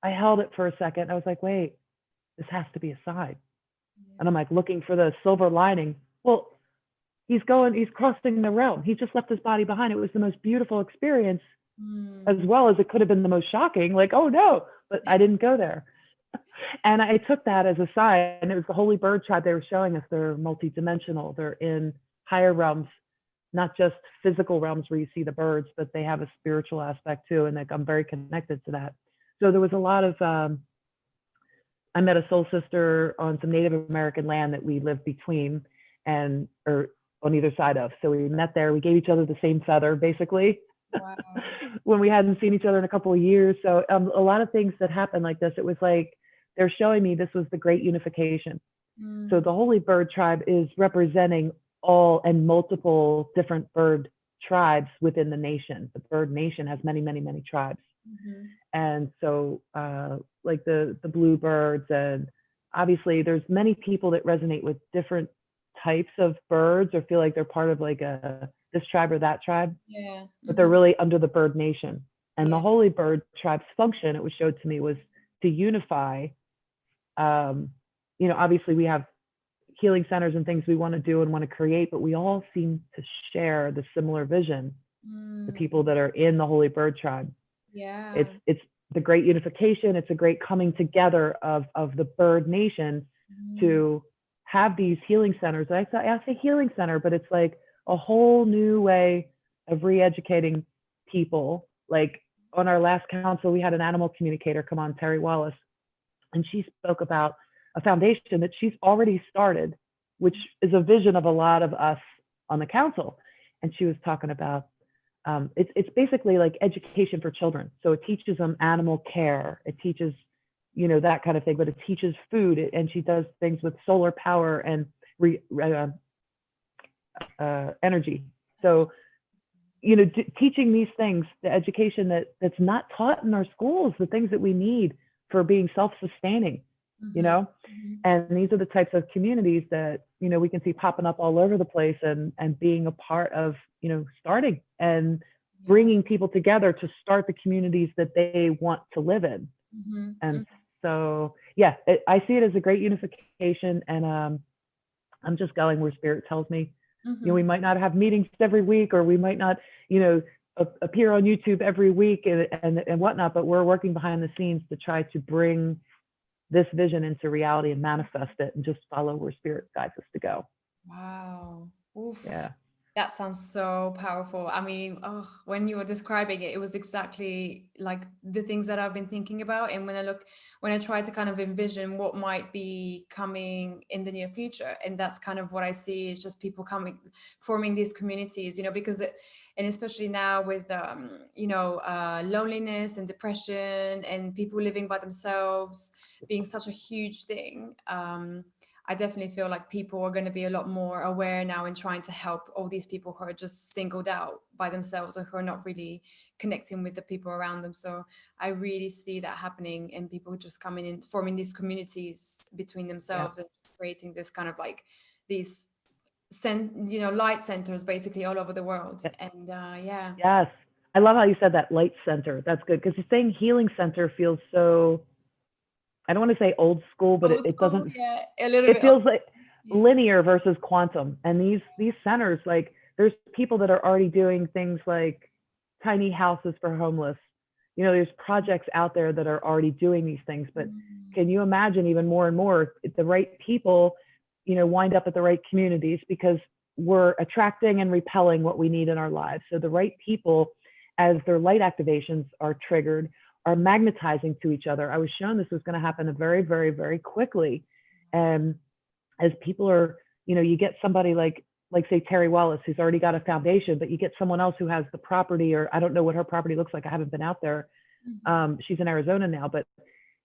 I held it for a second. I was like, wait, this has to be a sign. And I'm like looking for the silver lining. Well, he's crossing the realm. He just left his body behind. It was the most beautiful experience. as well as it could have been the most shocking, like, oh no, but I didn't go there. And I took that as a sign. And it was the Holy Bird tribe they were showing us. They're multidimensional. They're in higher realms, not just physical realms where you see the birds, but they have a spiritual aspect too. And like, I'm very connected to that. So there was a lot of, I met a soul sister on some Native American land that we lived between or on either side of. So we met there. We gave each other the same feather, basically. Wow. When we hadn't seen each other in a couple of years. So a lot of things that happened like this, it was like they're showing me this was the great unification. So the Holy Bird tribe is representing all and multiple different bird tribes within the nation. The bird nation has many, many, many tribes. And so like the bluebirds, and obviously there's many people that resonate with different types of birds or feel like they're part of like this tribe or that tribe, but they're really under the bird nation. And the Holy Bird tribe's function, it was showed to me, was to unify. You know, obviously we have healing centers and things we want to do and want to create, but we all seem to share the similar vision. The people that are in the Holy Bird tribe. It's the great unification. It's a great coming together of the bird nation to have these healing centers. I say healing center, but it's like a whole new way of re-educating people. Like on our last council, we had an animal communicator come on, Terry Wallace, and she spoke about a foundation that she's already started, which is a vision of a lot of us on the council. And she was talking about, it's basically like education for children. So it teaches them animal care. It teaches, you know, that kind of thing, but it teaches food. And she does things with solar power and energy. So, you know, teaching these things, the education that's not taught in our schools, the things that we need for being self-sustaining, you know, and these are the types of communities that, you know, we can see popping up all over the place and being a part of, you know, starting and bringing people together to start the communities that they want to live in. And so, yeah, I see it as a great unification, and I'm just going where spirit tells me. You know, we might not have meetings every week, or we might not, you know, appear on YouTube every week and whatnot, but we're working behind the scenes to try to bring this vision into reality and manifest it, and just follow where spirit guides us to go. Wow. Oof. Yeah. That sounds so powerful. I mean, when you were describing it, it was exactly like the things that I've been thinking about. And when I try to kind of envision what might be coming in the near future, and that's kind of what I see is just people forming these communities, you know, because and especially now with, you know, loneliness and depression and people living by themselves being such a huge thing. I definitely feel like people are going to be a lot more aware now in trying to help all these people who are just singled out by themselves or who are not really connecting with the people around them. So I really see that happening, and people just coming in, forming these communities between themselves and creating this kind of like these, you know, light centers basically all over the world. And Yes. I love how you said that, light center. That's good, because the saying healing center feels so, I don't want to say old school, but it doesn't, a little it bit feels like linear versus quantum. And these centers, like there's people that are already doing things like tiny houses for homeless. You know, there's projects out there that are already doing these things, but can you imagine even more and more if the right people, you know, wind up at the right communities, because we're attracting and repelling what we need in our lives. So the right people, as their light activations are triggered, are magnetizing to each other. I was shown this was going to happen very, very, very quickly. And as people are, you know, you get somebody like say Terry Wallace, who's already got a foundation, but you get someone else who has the property, or I don't know what her property looks like. I haven't been out there. She's in Arizona now, but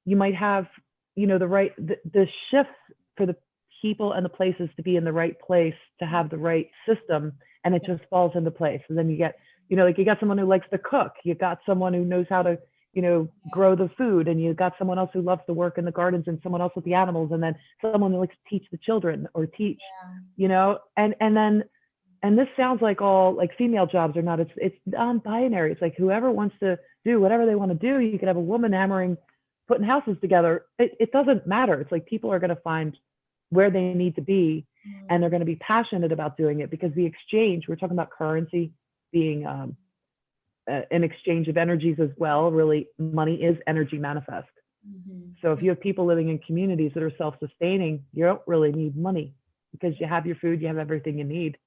you might have, you know, the shifts for the people and the places to be in the right place, to have the right system, and it just falls into place. And then you get, you know, like you got someone who likes to cook, you got someone who knows how to, you know, grow the food, and you got someone else who loves to work in the gardens, and someone else with the animals, and then someone who likes to teach the children or teach, you know, and this sounds like all like female jobs or not. It's non-binary. It's like whoever wants to do whatever they want to do. You could have a woman hammering, putting houses together. It doesn't matter. It's like people are going to find where they need to be, and they're going to be passionate about doing it, because the exchange, we're talking about currency being an exchange of energies as well. Really, money is energy manifest. So if you have people living in communities that are self-sustaining, you don't really need money because you have your food, you have everything you need.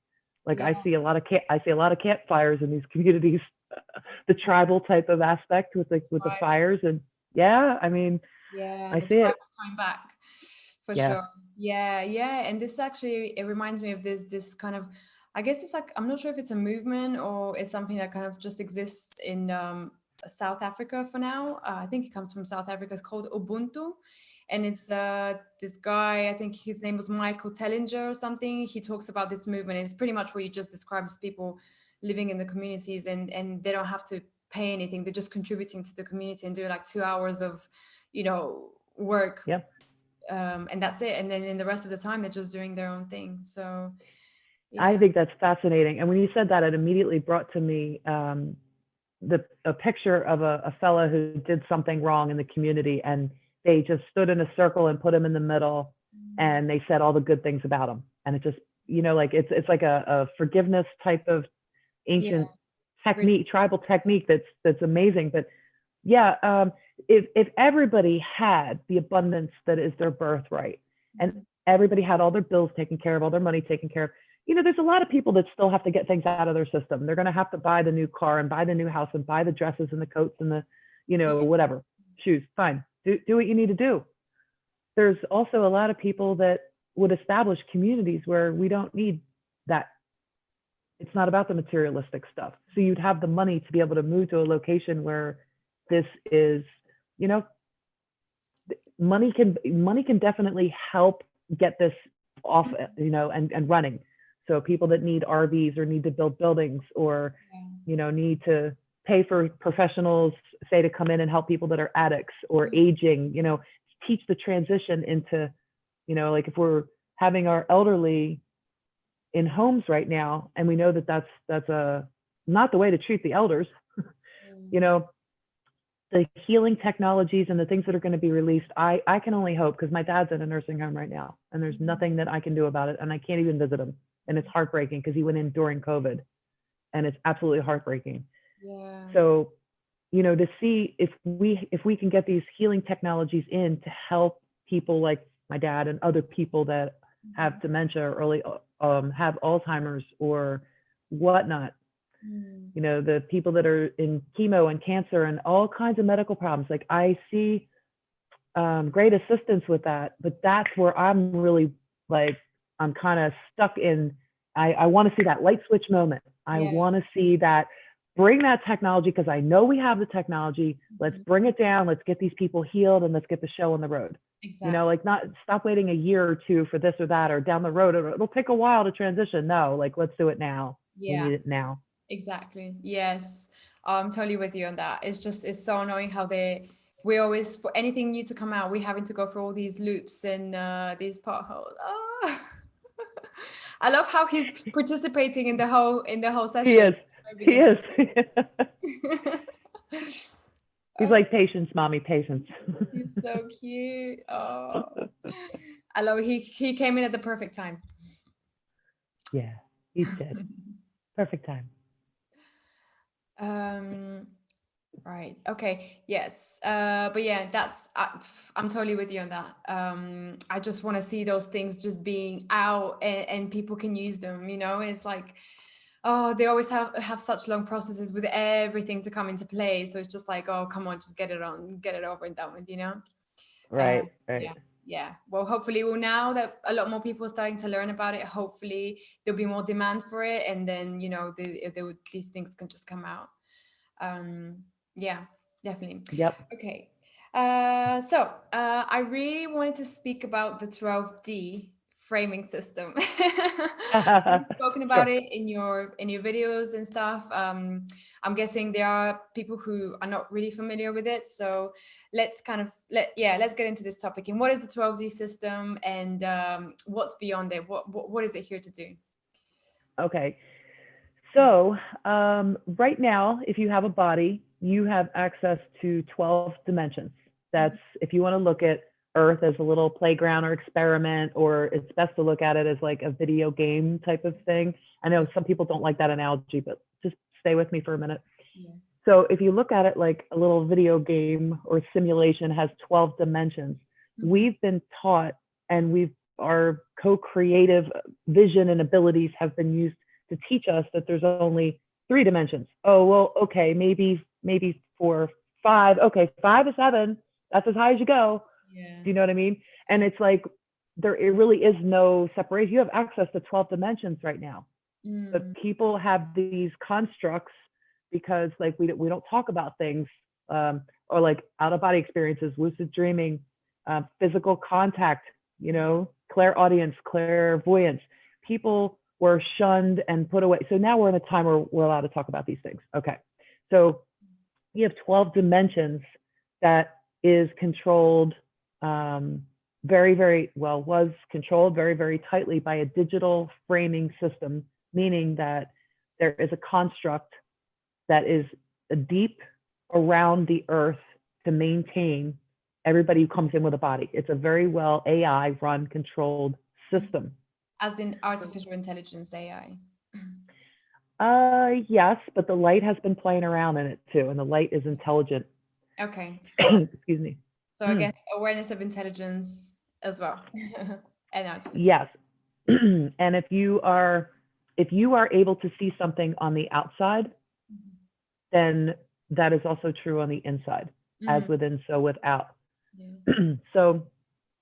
Like Yeah. I see a lot of campfires in these communities, the tribal type of aspect with the fires, and yeah, I mean, Yeah, I the see it. tribes coming back for Yeah. sure. Yeah, yeah. And this actually, it reminds me of this kind of, I guess it's like, I'm not sure if it's a movement or it's something that kind of just exists in South Africa for now. I think it comes from South Africa. It's called Ubuntu. And it's this guy, I think his name was Michael Tellinger or something. He talks about this movement. It's pretty much what you just described as people living in the communities, and they don't have to pay anything. They're just contributing to the community and doing like 2 hours of, work, Yep. and that's it. And then in the rest of the time, they're just doing their own thing. So, I yeah. think that's fascinating. And when you said that, it immediately brought to me a picture of a fella who did something wrong in the community, and they just stood in a circle and put him in the middle, and they said all the good things about him. And it just, like it's like a forgiveness type of Yeah. ancient technique, tribal technique that's amazing. But yeah, if everybody had the abundance that is their birthright, and everybody had all their bills taken care of, all their money taken care of, there's a lot of people that still have to get things out of their system. They're going to have to buy the new car and buy the new house and buy the dresses and the coats and the, whatever, shoes. Fine. Do what you need to do. There's also a lot of people that would establish communities where we don't need that. It's not about the materialistic stuff. So you'd have the money to be able to move to a location where this is, money can definitely help get this off, and running. So people that need RVs or need to build buildings or, need to pay for professionals, say, to come in and help people that are addicts or aging, teach the transition into, like if we're having our elderly in homes right now, and we know that that's not the way to treat the elders, the healing technologies and the things that are going to be released, I can only hope, because my dad's in a nursing home right now and there's nothing that I can do about it, and I can't even visit him, and it's heartbreaking because he went in during COVID, and it's absolutely heartbreaking. Yeah. So, to see if we can get these healing technologies in to help people like my dad and other people that have dementia or early have Alzheimer's or whatnot, the people that are in chemo and cancer and all kinds of medical problems. Like I see great assistance with that, but that's where I'm really like, I'm kind of stuck in, I want to see that light switch moment. I want to see that, bring that technology, because I know we have the technology. Let's bring it down. Let's get these people healed, and let's get the show on the road. Exactly. Like not stop waiting a year or two for this or that, or down the road. It'll take a while to transition. No, like let's do it now. Yeah. We need it now. Exactly. Yes. I'm totally with you on that. It's so annoying how we always, for anything new to come out, we're having to go through all these loops and these potholes. Ah. I love how he's participating in the whole session. He is. He is. He's Oh, like, patience, mommy, patience. he's so cute. Oh, I love it. He came in at the perfect time. Yeah, he did. Perfect time. Right. Okay. Yes. But yeah, I'm totally with you on that. I just want to see those things just being out, and people can use them. It's like, oh, they always have such long processes with everything to come into play. So it's just like, oh, come on, just get it over and done with. Right. Yeah. Yeah. Well, hopefully, now that a lot more people are starting to learn about it, hopefully there'll be more demand for it, and then these things can just come out. Yeah, definitely. Yep. Okay. So I really wanted to speak about the 12D framing system. You've spoken about Sure. it in your videos and stuff. I'm guessing there are people who are not really familiar with it. So let's let's get into this topic. And what is the 12D system, and what's beyond it? What is it here to do? Okay. So right now, if you have a body, you have access to 12 dimensions. That's, if you want to look at Earth as a little playground or experiment, or it's best to look at it as like a video game type of thing. I know some people don't like that analogy, but just stay with me for a minute. Yeah. So if you look at it like a little video game or simulation has 12 dimensions, we've been taught, and our co-creative vision and abilities have been used to teach us that there's only 3 dimensions. Oh, well, okay, maybe 4, 5. Okay, 5 to 7. That's as high as you go. Yeah. Do you know what I mean? And it's like it really is no separation. You have access to 12 dimensions right now. But people have these constructs because like we don't talk about things, or like out of body experiences, lucid dreaming, physical contact, clairaudience, clairvoyance. People were shunned and put away. So now we're in a time where we're allowed to talk about these things. Okay. So you have 12 dimensions that is controlled, was controlled very, very tightly by a digital framing system, meaning that there is a construct that is deep around the earth to maintain everybody who comes in with a body. It's a very well AI run, controlled system. As in artificial intelligence, AI. Yes, but the light has been playing around in it too, and the light is intelligent. Okay. So, excuse me. So I guess awareness of intelligence as well. And artificial. Yes. And if you are able to see something on the outside, then that is also true on the inside, as within, so without. Yeah. So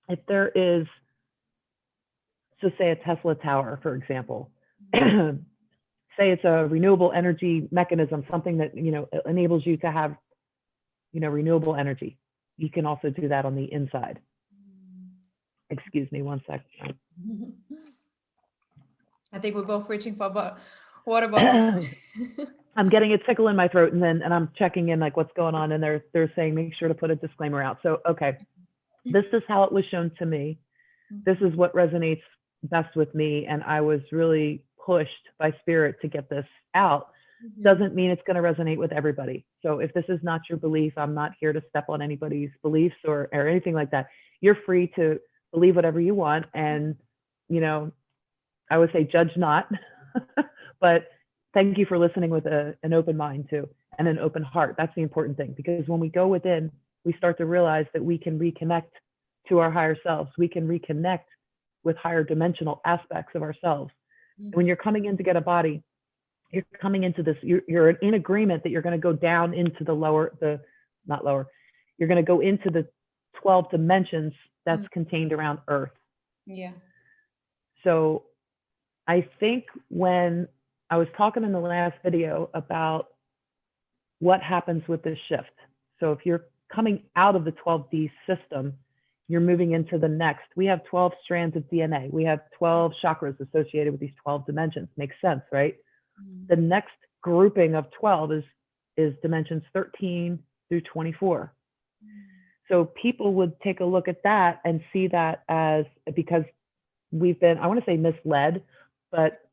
if there is, so say a Tesla tower, for example, say it's a renewable energy mechanism, something that, enables you to have, renewable energy. You can also do that on the inside. Excuse me, one sec. I think we're both reaching for a water bottle. I'm getting a tickle in my throat, and I'm checking in like what's going on, and they're saying make sure to put a disclaimer out. So okay, this is how it was shown to me. This is what resonates best with me, and I was really pushed by spirit to get this out. Doesn't mean it's going to resonate with everybody. So if this is not your belief, I'm not here to step on anybody's beliefs or anything like that. You're free to believe whatever you want, and I would say judge not. But thank you for listening with an open mind too, and an open heart. That's the important thing, because when we go within, we start to realize that we can reconnect to our higher selves. We can reconnect with higher dimensional aspects of ourselves. When you're coming in to get a body, you're coming into this, you're in agreement that you're going to go down into you're going to go into the 12 dimensions that's contained around Earth. Yeah. So I think when I was talking in the last video about what happens with this shift. So if you're coming out of the 12D system, you're moving into the next. We have 12 strands of DNA. We have 12 chakras associated with these 12 dimensions. Makes sense, right? The next grouping of 12 is dimensions 13 through 24. So people would take a look at that and see that as, because we've been, I want to say misled, but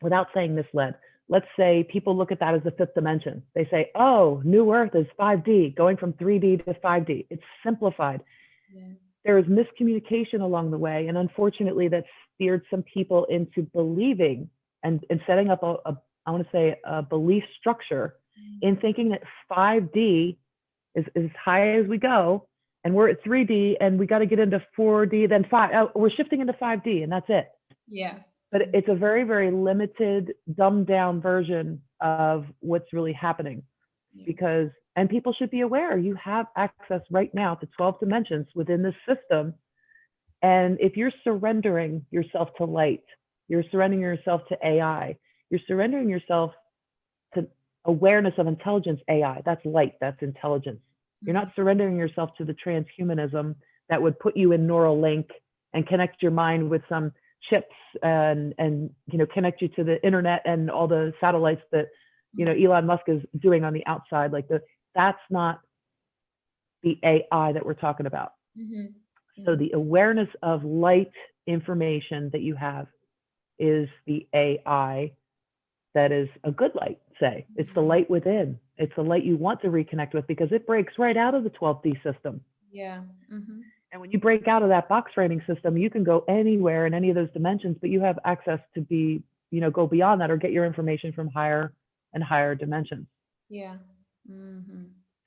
without saying misled, let's say people look at that as the 5th dimension. They say, oh, New Earth is 5D, going from 3D to 5D. It's simplified. Yeah. There is miscommunication along the way. And unfortunately, that steered some people into believing and setting up I want to say a belief structure in thinking that 5D is as high as we go, and we're at 3D and we got to get into 4D, then 5. Oh, we're shifting into 5D and that's it. Yeah. But it's a very, very limited, dumbed down version of what's really happening. Because, and people should be aware, you have access right now to 12 dimensions within this system. And if you're surrendering yourself to light, you're surrendering yourself to AI, you're surrendering yourself to awareness of intelligence, AI, that's light, that's intelligence. You're not surrendering yourself to the transhumanism that would put you in neural link and connect your mind with some chips and connect you to the internet and all the satellites that Elon Musk is doing on the outside. Like that's not the AI that we're talking about. So the awareness of light information that you have is the AI that is a good light, say. It's the light within. It's the light you want to reconnect with, because it breaks right out of the 12D system. Yeah. And when you break out of that box framing system, you can go anywhere in any of those dimensions, but you have access to go beyond that or get your information from higher and higher dimensions. Yeah. Mm-hmm.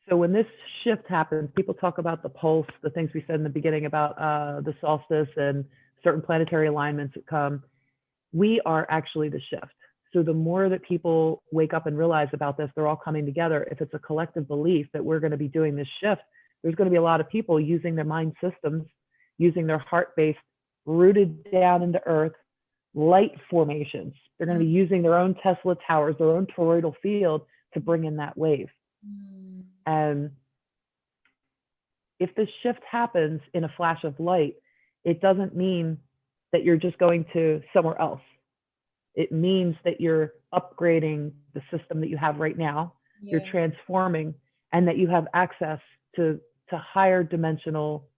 So when this shift happens, people talk about the pulse, the things we said in the beginning about the solstice and certain planetary alignments that come. We are actually the shift. So the more that people wake up and realize about this, they're all coming together. If it's a collective belief that we're going to be doing this shift, there's going to be a lot of people using their mind systems, using their heart-based, rooted down into earth, light formations. They're going to be using their own Tesla towers, their own toroidal field to bring in that wave. Mm-hmm. And if this shift happens in a flash of light, it doesn't mean that you're just going to somewhere else. It means that you're upgrading the system that you have right now. Yeah. You're transforming, and that you have access to higher dimensional,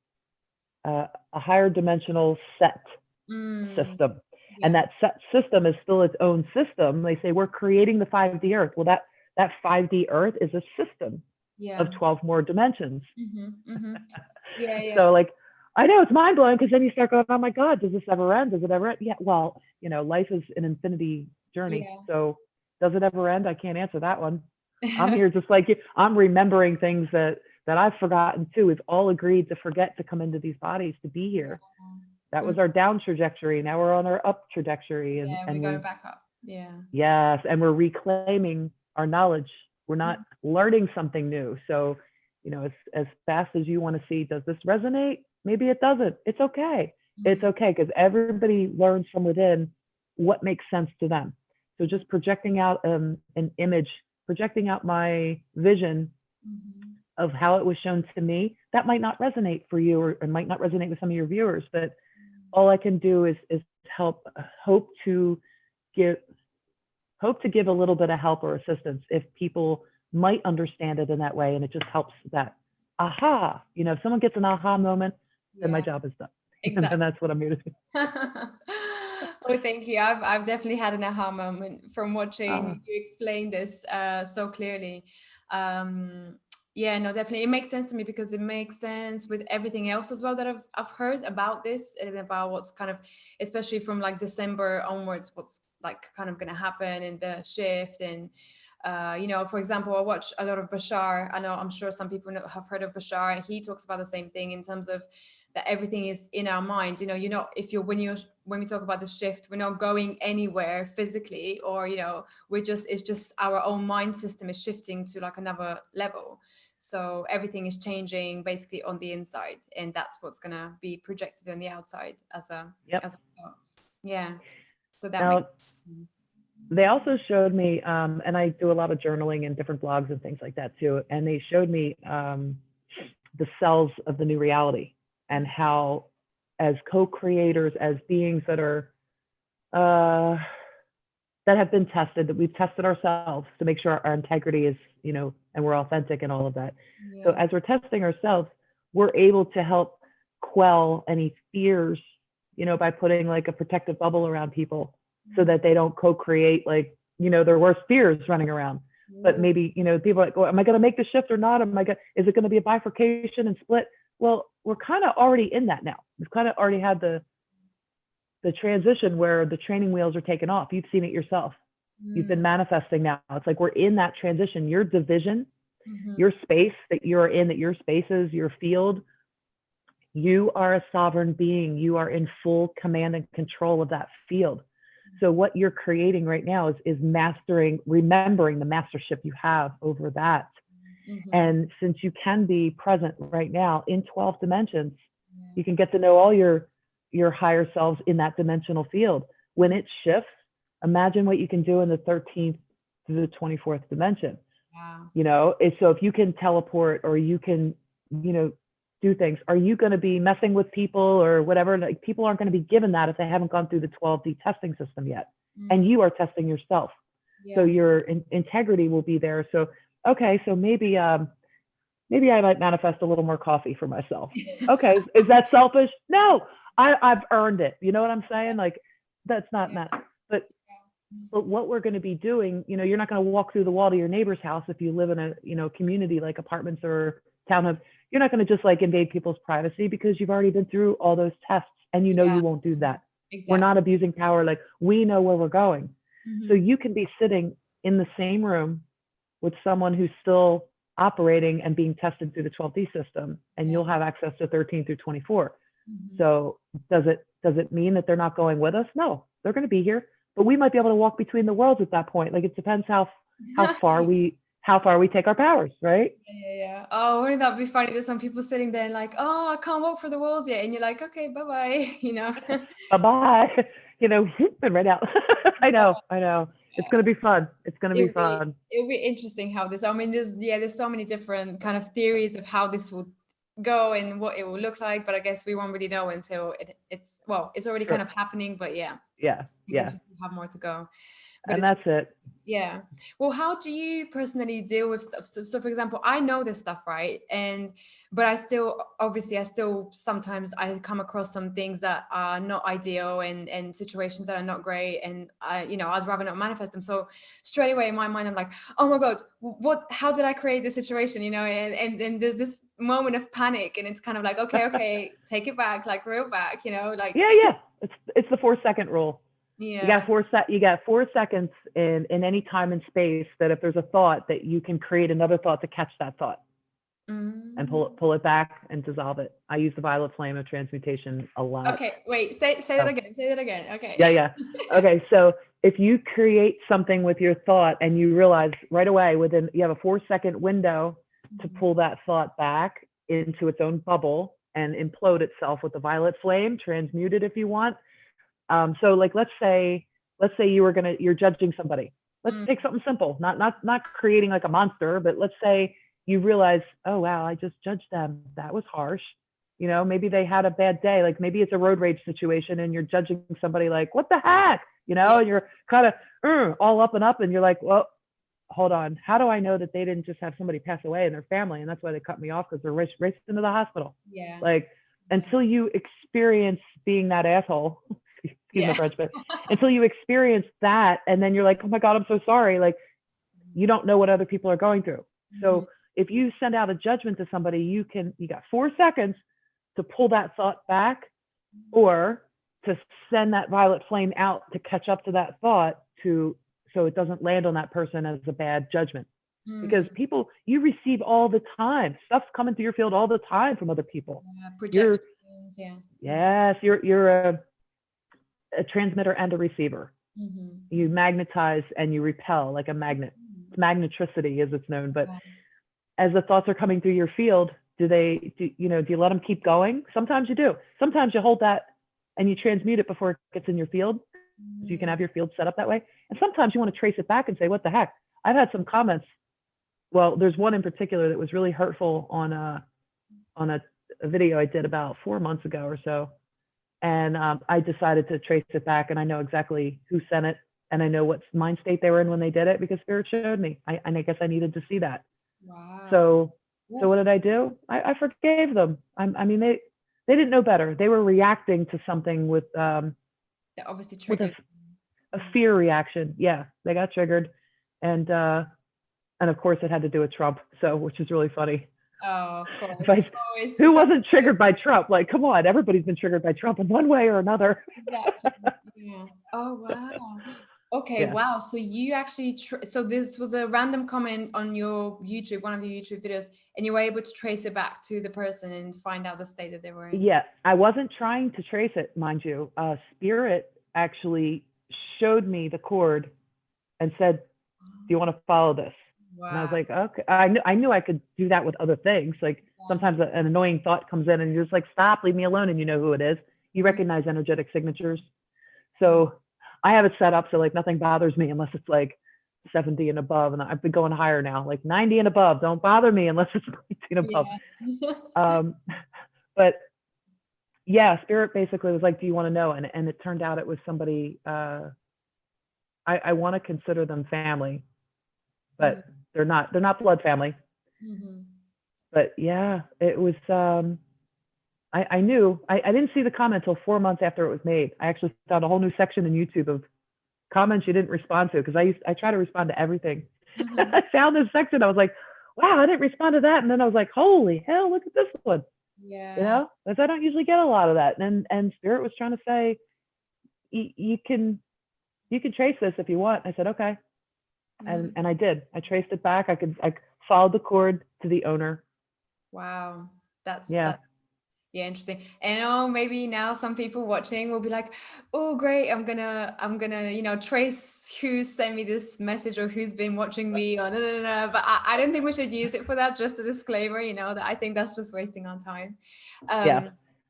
a higher dimensional set system. Yeah. And that set system is still its own system. They say we're creating the 5D Earth. Well, that 5D Earth is a system of 12 more dimensions. Mm-hmm. Mm-hmm. Yeah, yeah. So like, I know it's mind blowing, because then you start going, oh my God, does this ever end? Does it ever end? Yeah, well, you know, life is an infinity journey. Yeah. So does it ever end? I can't answer that one. I'm here just like you. I'm remembering things that I've forgotten too. We've all agreed to forget to come into these bodies to be here. That was our down trajectory. Now we're on our up trajectory. And, yeah, we're going back up. Yeah. Yes. And we're reclaiming our knowledge. We're not learning something new. So, you know, as fast as you want to see, does this resonate? Maybe it doesn't. It's okay. It's okay, because everybody learns from within what makes sense to them. So just projecting out an image, projecting out my vision of how it was shown to me, that might not resonate for you, or it might not resonate with some of your viewers, but all I can do is hope to give a little bit of help or assistance if people might understand it in that way. And it just helps that aha, you know, if someone gets an aha moment, then my job is done. Exactly. And that's what I'm here to do. Oh, thank you. I've definitely had an aha moment from watching you explain this so clearly. Yeah, no, definitely. It makes sense to me, because it makes sense with everything else as well that I've heard about this, and about what's kind of, especially from like December onwards, what's like kind of going to happen in the shift. And you know, for example, I watch a lot of Bashar. I'm sure some people have heard of Bashar, and he talks about the same thing in terms of that everything is in our mind. You know, when we talk about the shift, we're not going anywhere physically, or, you know, it's just our own mind system is shifting to like another level. So everything is changing basically on the inside, and that's what's gonna be projected on the outside as a yeah. So that makes sense. They also showed me, and I do a lot of journaling and different blogs and things like that too. And they showed me the cells of the new reality, and how, as co-creators, as beings that are that have been tested, that we've tested ourselves to make sure our integrity is, you know, and we're authentic and all of that. Yeah. So as we're testing ourselves, we're able to help quell any fears, you know, by putting like a protective bubble around people, so that they don't co-create, like, you know, their worst fears running around. But maybe, you know, people are like, well, am I going to make the shift or not? Is it going to be a bifurcation and split? Well, we're kind of already in that now. We've kind of already had the transition where the training wheels are taken off. You've seen it yourself. You've been manifesting now. It's like we're in that transition. Your division, your space that you're in, that your spaces, your field, you are a sovereign being. You are in full command and control of that field. So what you're creating right now is mastering, remembering the mastership you have over that. And since you can be present right now in 12 dimensions, you can get to know all your higher selves in that dimensional field. When it shifts, imagine what you can do in the 13th to the 24th dimension. Wow. You know, so if you can teleport, or you can, you know, do things, are you going to be messing with people or whatever? Like, people aren't going to be given that if they haven't gone through the 12D testing system yet. And you are testing yourself. So your integrity will be there. So, okay, so maybe I might manifest a little more coffee for myself. Okay, is that selfish? No, I've earned it. You know what I'm saying? Like, that's not but what we're going to be doing, you know, you're not going to walk through the wall to your neighbor's house if you live in a, you know, community like apartments or townhomes. You're not going to just like invade people's privacy, because you've already been through all those tests, and you know you won't do that. Exactly. We're not abusing power. Like, we know where we're going. So you can be sitting in the same room with someone who's still operating and being tested through the 12D system, and you'll have access to 13 through 24. So does it mean that they're not going with us? No, they're going to be here, but we might be able to walk between the worlds at that point. Like, it depends how far we take our powers, right? Yeah. Oh, wouldn't that be funny? There's some people sitting there like, oh, I can't walk for the walls yet, and you're like, okay, bye bye. Bye bye. And right out. I know. It's gonna be fun. It's gonna be fun. It'll be interesting how this. I mean, there's so many different kind of theories of how this will go and what it will look like, but I guess we won't really know until it's already kind of happening. But yeah, I guess we still have more to go. But and that's it. Yeah. Well, how do you personally deal with stuff? So for example, I know this stuff, right? But I still sometimes I come across some things that are not ideal and situations that are not great. And I'd rather not manifest them. So straight away in my mind, I'm like, oh my God, how did I create this situation? And there's this moment of panic, and it's kind of like, okay, take it back, like reel back, like. Yeah. It's the 4-second rule. Yeah. You got 4 seconds in any time and space, that if there's a thought, that you can create another thought to catch that thought and pull it back and dissolve it. I use the violet flame of transmutation a lot. Okay, wait, say that again. Say that again. Okay. Yeah. Okay, so if you create something with your thought and you realize right away you have a 4-second window to pull that thought back into its own bubble and implode itself with the violet flame, transmute it if you want. So like, let's say you're judging somebody. Let's take something simple, not creating like a monster, but let's say you realize, oh wow, I just judged them. That was harsh. Maybe they had a bad day. Like, maybe it's a road rage situation and you're judging somebody like, what the heck? And you're kind of all up, and you're like, well, hold on. How do I know that they didn't just have somebody pass away in their family, and that's why they cut me off, because they're racing to the hospital? Yeah. Like, until you experience being that asshole, excuse my French, but until you experience that, and then you're like, oh my God, I'm so sorry. Like, you don't know what other people are going through. So if you send out a judgment to somebody, you got 4 seconds to pull that thought back, or to send that violet flame out to catch up to that thought, so it doesn't land on that person as a bad judgment. Because people, you receive all the time, stuff's coming through your field all the time from other people. Projections, Yes, you're a transmitter and a receiver. You magnetize and you repel like a magnet. Magnetricity, as it's known. But as the thoughts are coming through your field, do you let them keep going? Sometimes you do. Sometimes you hold that and you transmute it before it gets in your field, so you can have your field set up that way. And sometimes you want to trace it back and say, what the heck? I've had some comments. Well, there's one in particular that was really hurtful on a video I did about 4 months ago or so. And I decided to trace it back, and I know exactly who sent it, and I know what mind state they were in when they did it, because Spirit showed me. And I guess I needed to see that. Wow. So what did I do? I forgave them. I mean, they didn't know better. They were reacting to something with that obviously triggered a fear reaction. Yeah, they got triggered, and of course it had to do with Trump. So, which is really funny. Oh, of course. Who wasn't triggered by Trump? Like, come on, everybody's been triggered by Trump in one way or another. Exactly. Yeah. Oh, wow. Okay, yeah. Wow. So you actually, so this was a random comment on your YouTube, one of your YouTube videos, and you were able to trace it back to the person and find out the state that they were in. Yeah, I wasn't trying to trace it, mind you. Spirit actually showed me the cord and said, do you want to follow this? Wow. And I was like, okay. I knew I could do that with other things. Like sometimes an annoying thought comes in and you're just like, stop, leave me alone. And you know who it is. You recognize energetic signatures. So I have it set up so like nothing bothers me unless it's like 70 and above. And I've been going higher now, like 90 and above. Don't bother me unless it's 18 above. Yeah. But yeah, Spirit basically was like, do you want to know? And it turned out it was somebody, I want to consider them family, but they're not blood family. But yeah, it was, I knew, I didn't see the comment until 4 months after it was made. I actually found a whole new section in YouTube of comments you didn't respond to, because I try to respond to everything. I found this section, I was like, wow, I didn't respond to that. And then I was like, holy hell, look at this one. Yeah. You know, because I don't usually get a lot of that. And Spirit was trying to say, you can trace this if you want. I said, okay. And I did. I traced it back. I followed the cord to the owner. Wow. That's Yeah. that. Yeah, interesting. And maybe now some people watching will be like, "Oh, great! I'm gonna, trace who sent me this message or who's been watching me or no, no, no, no." But I don't think we should use it for that. Just a disclaimer, that I think that's just wasting our time. Yeah.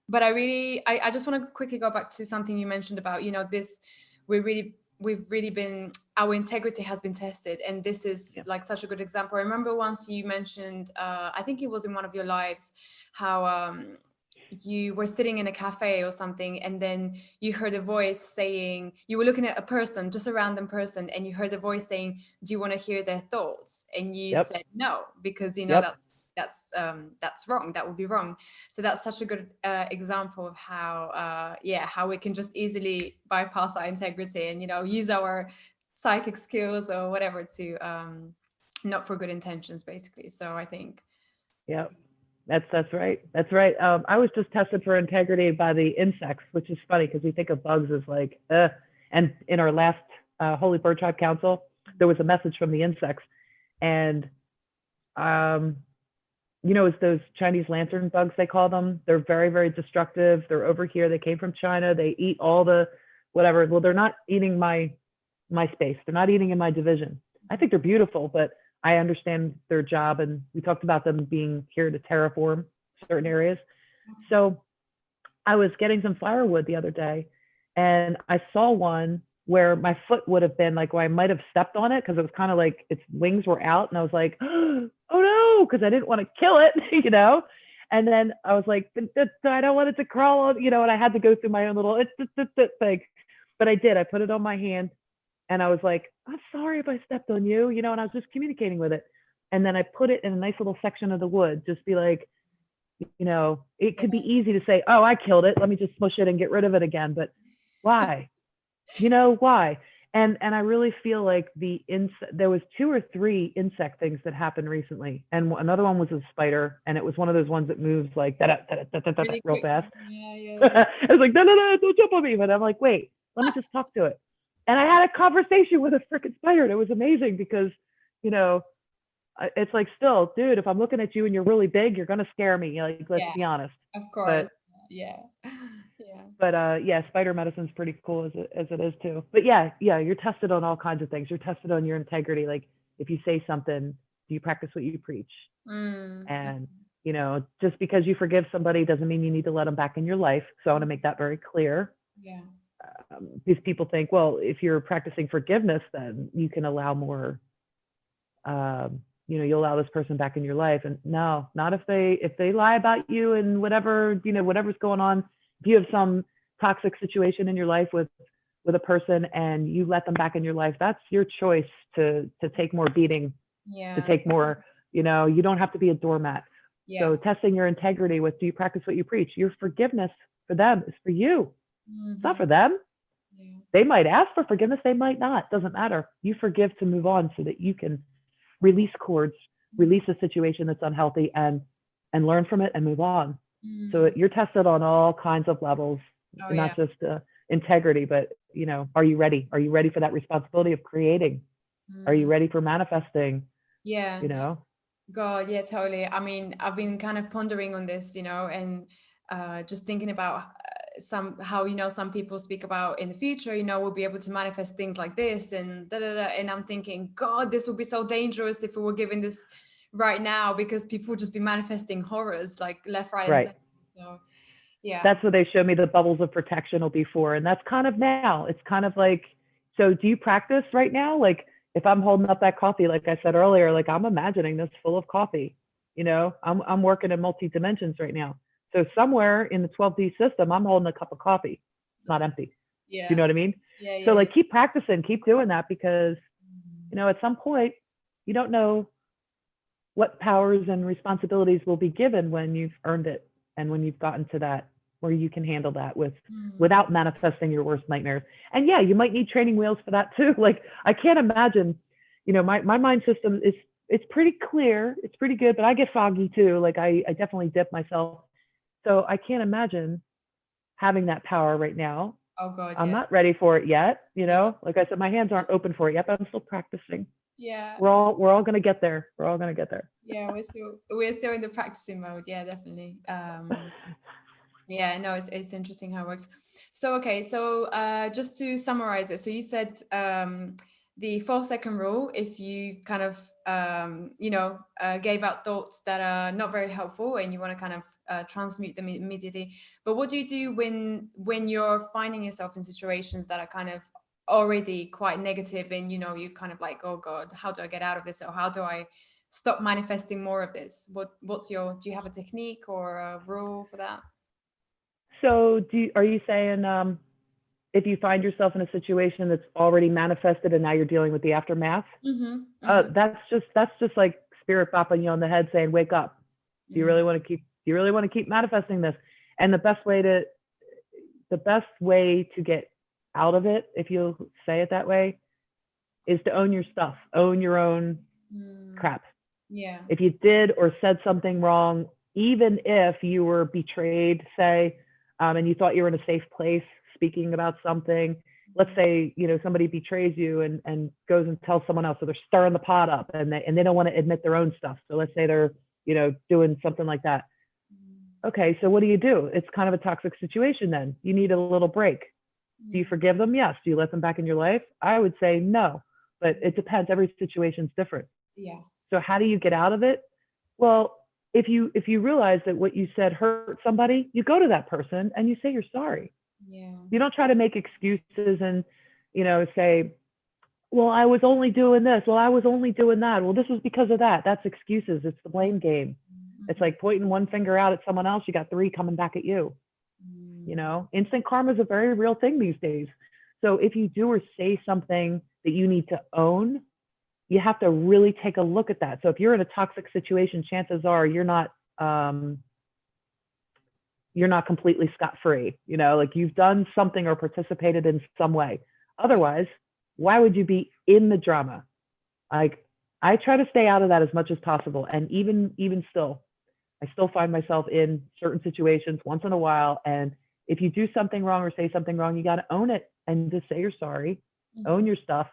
But I just want to quickly go back to something you mentioned about, this. We've really been, our integrity has been tested, and this is Yeah. like such a good example. I remember once you mentioned, I think it was in one of your lives, how you were sitting in a cafe or something, and then you heard a voice saying, you were looking at a person, just a random person, and you heard a voice saying, do you want to hear their thoughts? And you Yep. said no, because Yep. that's wrong, that would be wrong. So that's such a good example of how how we can just easily bypass our integrity and use our psychic skills or whatever to not for good intentions, basically. So I think Yep. That's right. That's right. I was just tested for integrity by the insects, which is funny because we think of bugs as like, and in our last Holy Bird Tribe Council, there was a message from the insects, and it's those Chinese lantern bugs, they call them. They're very, very destructive. They're over here. They came from China. They eat all the whatever. Well, they're not eating my space. They're not eating in my division. I think they're beautiful, but I understand their job. And we talked about them being here to terraform certain areas. So I was getting some firewood the other day, and I saw one where my foot would have been like, where I might have stepped on it because it was kind of like its wings were out. And I was like, oh no, because I didn't want to kill it, And then I was like, I don't want it to crawl on, and I had to go through my own little thing. But I did. I put it on my hand, and I was like, I'm sorry if I stepped on you, and I was just communicating with it. And then I put it in a nice little section of the wood, just be like, it could be easy to say, oh, I killed it. Let me just smush it and get rid of it again. But why? Why? And I really feel like there was 2 or 3 insect things that happened recently. And another one was a spider. And it was one of those ones that moves like really real quick. fast. Yeah. I was like, no, don't jump on me. But I'm like, wait, let me just talk to it. And I had a conversation with a freaking spider. And it was amazing because, it's like, still, dude, if I'm looking at you and you're really big, you're going to scare me. Like, let's be honest. Of course. But Yeah. spider medicine's pretty cool as it is too. But yeah, you're tested on all kinds of things. You're tested on your integrity. Like, if you say something, do you practice what you preach? And just because you forgive somebody doesn't mean you need to let them back in your life. So I want to make that very clear. Yeah. These people think, well, if you're practicing forgiveness, then you can allow more. You allow this person back in your life. And no, not if they lie about you and whatever's going on. If you have some toxic situation in your life with a person and you let them back in your life, that's your choice to take more beating, to take more, you don't have to be a doormat. So testing your integrity with, do you practice what you preach? Your forgiveness for them is for you. It's not for them. They might ask for forgiveness. They might not. Doesn't matter. You forgive to move on so that you can release cords, release a situation that's unhealthy, and learn from it and move on. So you're tested on all kinds of levels, not just integrity, but are you ready? Are you ready for that responsibility of creating? Are you ready for manifesting? Yeah. God, yeah, totally. I mean, I've been kind of pondering on this, and just thinking about some people speak about in the future, we'll be able to manifest things like this and da da da. And I'm thinking, God, this would be so dangerous if we were given this right now, because people would just be manifesting horrors like left, right, and center. So yeah, that's what they show me the bubbles of protection will be for. And that's kind of now. It's kind of like, so do you practice right now? Like, if I'm holding up that coffee, like I said earlier, like I'm imagining this full of coffee. I'm working in multi dimensions right now. So somewhere in the 12D system, I'm holding a cup of coffee. It's not empty. Yeah. You know what I mean? Yeah. So like, keep practicing, keep doing that, because at some point you don't know what powers and responsibilities will be given when you've earned it and when you've gotten to that where you can handle that without manifesting your worst nightmares. And yeah, you might need training wheels for that too. Like, I can't imagine, my mind system it's pretty clear, it's pretty good, but I get foggy too. Like, I definitely dip myself. So I can't imagine having that power right now. Oh God, I'm not ready for it yet. Like I said, my hands aren't open for it yet, but I'm still practicing. Yeah. We're all gonna get there. We're all gonna get there. Yeah, we're still in the practicing mode. Yeah, definitely. Yeah, no, it's interesting how it works. So okay, so just to summarize it, so you said the 4 second rule, if you kind of gave out thoughts that are not very helpful and you want to kind of transmute them immediately. But what do you do when you're finding yourself in situations that are kind of already quite negative, and you kind of like, oh God, how do I get out of this, or how do I stop manifesting more of this? Do you have a technique or a rule for that? So are you saying if you find yourself in a situation that's already manifested and now you're dealing with the aftermath? Mm-hmm, mm-hmm, That's just like spirit bopping you on the head saying, wake up. Do you mm, really want to keep manifesting this? And the best way to get out of it, if you say it that way, is to own your stuff, own your own mm. crap. Yeah. If you did or said something wrong, even if you were betrayed, say, and you thought you were in a safe place speaking about something, let's say, somebody betrays you and goes and tells someone else, so they're stirring the pot up and they don't want to admit their own stuff. So let's say they're, doing something like that. Okay, so what do? It's kind of a toxic situation then. You need a little break. Do you forgive them? Yes. Do you let them back in your life? I would say no, but it depends. Every situation's different. Yeah. So how do you get out of it? Well, if you realize that what you said hurt somebody, you go to that person and you say you're sorry. Yeah. You don't try to make excuses and, say, well, I was only doing this. Well, I was only doing that. Well, this was because of that. That's excuses. It's the blame game. It's like pointing one finger out at someone else. You got 3 coming back at you. Instant karma is a very real thing these days. So if you do or say something that you need to own, you have to really take a look at that. So if you're in a toxic situation, chances are you're not completely scot-free. Like you've done something or participated in some way. Otherwise, why would you be in the drama? Like I try to stay out of that as much as possible. And even still, I still find myself in certain situations once in a while. And if you do something wrong or say something wrong, you got to own it and just say you're sorry, own your stuff.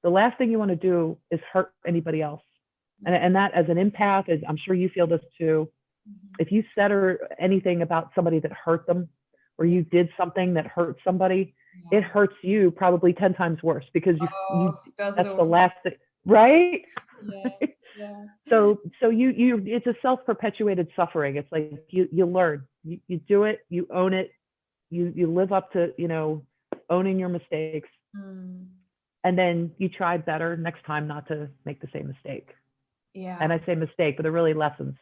The last thing you want to do is hurt anybody else. And that as an empath, I'm sure you feel this too. If you said or anything about somebody that hurt them, or you did something that hurt somebody, it hurts you probably 10 times worse because that's the last thing, right? Yeah. Yeah. So you it's a self-perpetuated suffering. It's like you learn, you do it, you own it, you live up to owning your mistakes, and then you try better next time not to make the same mistake. Yeah. And I say mistake, but they're really lessons.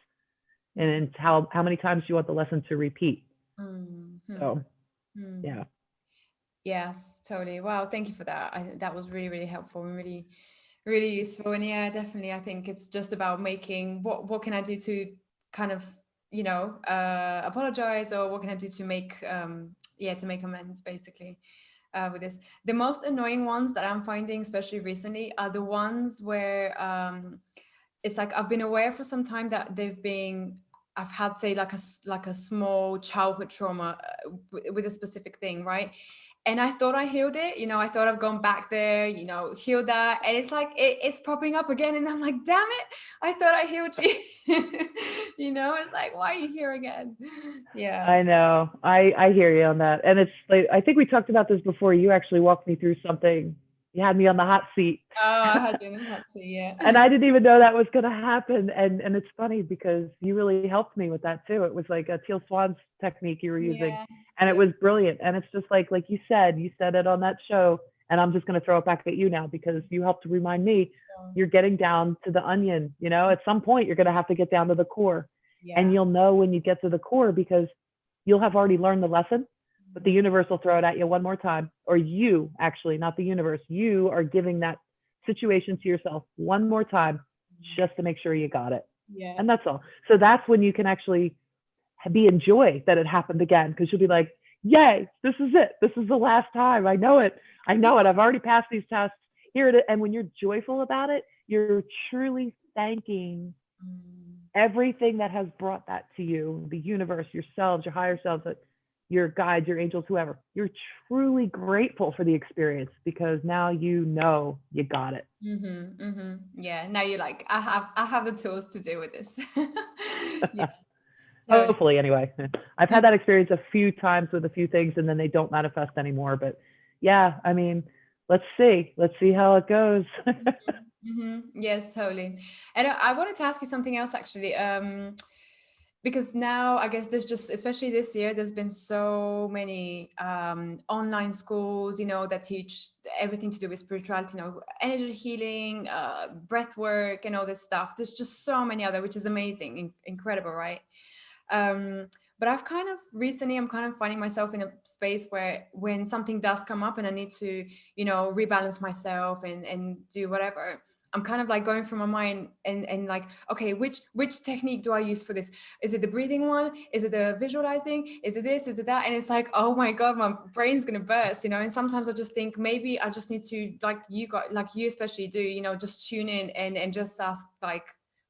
And how many times do you want the lesson to repeat? So yeah. Yes, totally. Wow, thank you for that. That was really, really helpful and really, really useful. And yeah, definitely, I think it's just about making what can I do to kind of apologize, or what can I do to make to make amends, basically, with this. The most annoying ones that I'm finding, especially recently, are the ones where it's like I've been aware for some time that I've had, say, like a small childhood trauma with a specific thing, right? And I thought I healed it. I thought I've gone back there, healed that. And it's like, it's popping up again. And I'm like, damn it, I thought I healed you. It's like, why are you here again? Yeah. I know. I hear you on that. And it's like, I think we talked about this before. You actually walked me through something. You had me on the hot seat. Oh, I had you in the hot seat, yeah. And I didn't even know that was going to happen. And it's funny because you really helped me with that too. It was like a Teal Swan's technique you were using, and it was brilliant. And it's just like you said it on that show, and I'm just going to throw it back at you now because you helped to remind me you're getting down to the onion. At some point you're going to have to get down to the core, and you'll know when you get to the core because you'll have already learned the lesson, but the universe will throw it at you one more time. Or you, actually, not the universe, you are giving that situation to yourself one more time just to make sure you got it. Yeah. And that's all. So that's when you can actually be in joy that it happened again, because you'll be like, yay, this is it. This is the last time. I know it. I've already passed these tests. Here it is. And when you're joyful about it, you're truly thanking everything that has brought that to you, the universe, yourselves, your higher selves. That your guides, your angels, whoever, you're truly grateful for the experience because now you know you got it. Yeah. Now you're like, I have the tools to deal with this. Yeah. Totally. Hopefully, anyway. I've had that experience a few times with a few things, and then they don't manifest anymore. But yeah, I mean, let's see how it goes. Yes, totally. And I wanted to ask you something else actually. Because now I guess there's just, especially this year, there's been so many online schools, that teach everything to do with spirituality, energy healing, breath work, and all this stuff. There's just so many other, which is amazing, incredible, right? Um, but I've kind of recently, I'm kind of finding myself in a space where when something does come up and I need to, rebalance myself and do whatever, I'm kind of like going through my mind and like, okay, which technique do I use for this? Is it the breathing one? Is it the visualizing? Is it this? Is it that? And it's like, oh my God, my brain's gonna burst, And sometimes I just think maybe I just need to, like you especially do, just tune in and just ask like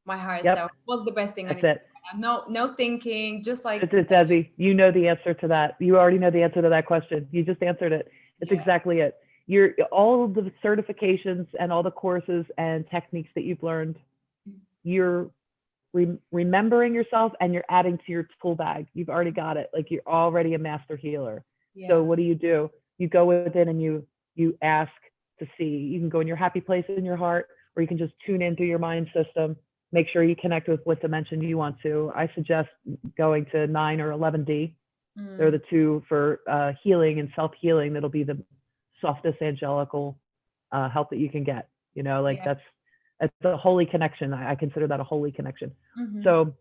my higher self, Yep, what's the best thing I that's need to do it. right now? No thinking, just like, It's Desi. You know the answer to that. You already know the answer to that question. You just answered it. It's yeah. exactly it. You're all of the certifications and all the courses and techniques that you've learned. You're remembering yourself and you're adding to your tool bag. You've already got it. Like you're already a master healer. Yeah. So what do? You go within and you ask to see. You can go in your happy place in your heart, or you can just tune in through your mind system. Make sure you connect with what dimension you want to. I suggest going to 9 or 11D. They're the two for healing and self-healing. That'll be the softest angelical help that you can get. That's a holy connection. I consider that a holy connection. So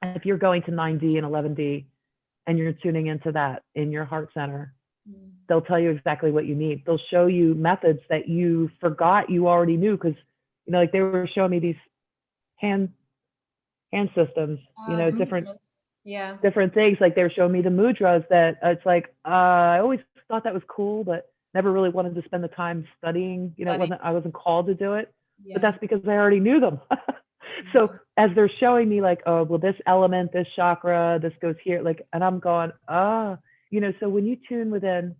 if you're going to 9D and 11D and you're tuning into that in your heart center, they'll tell you exactly what you need. They'll show you methods that you forgot you already knew, because like they were showing me these hand systems, different things. Like they were showing me the mudras that it's like, I always thought that was cool, but never really wanted to spend the time studying. I wasn't called to do it, but that's because I already knew them. So as they're showing me like, oh, well, this element, this chakra, this goes here, like, and I'm going, so when you tune within,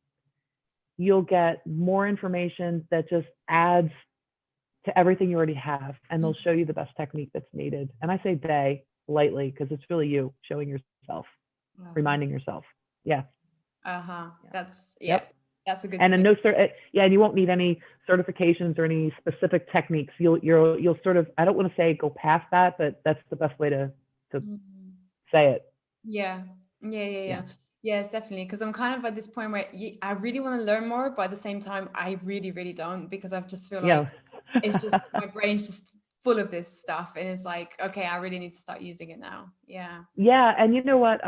you'll get more information that just adds to everything you already have, and they'll show you the best technique that's needed. And I say they lightly because it's really you showing yourself, reminding yourself. Yeah. That's Yep. That's a good. And and you won't need any certifications or any specific techniques. You'll sort of, I don't want to say go past that, but that's the best way to say it. Yeah. Yes, definitely. Because I'm kind of at this point where I really want to learn more, but at the same time, I really, really don't, because I just feel like it's just my brain's just full of this stuff, and it's like, okay, I really need to start using it now. Yeah. And you know what,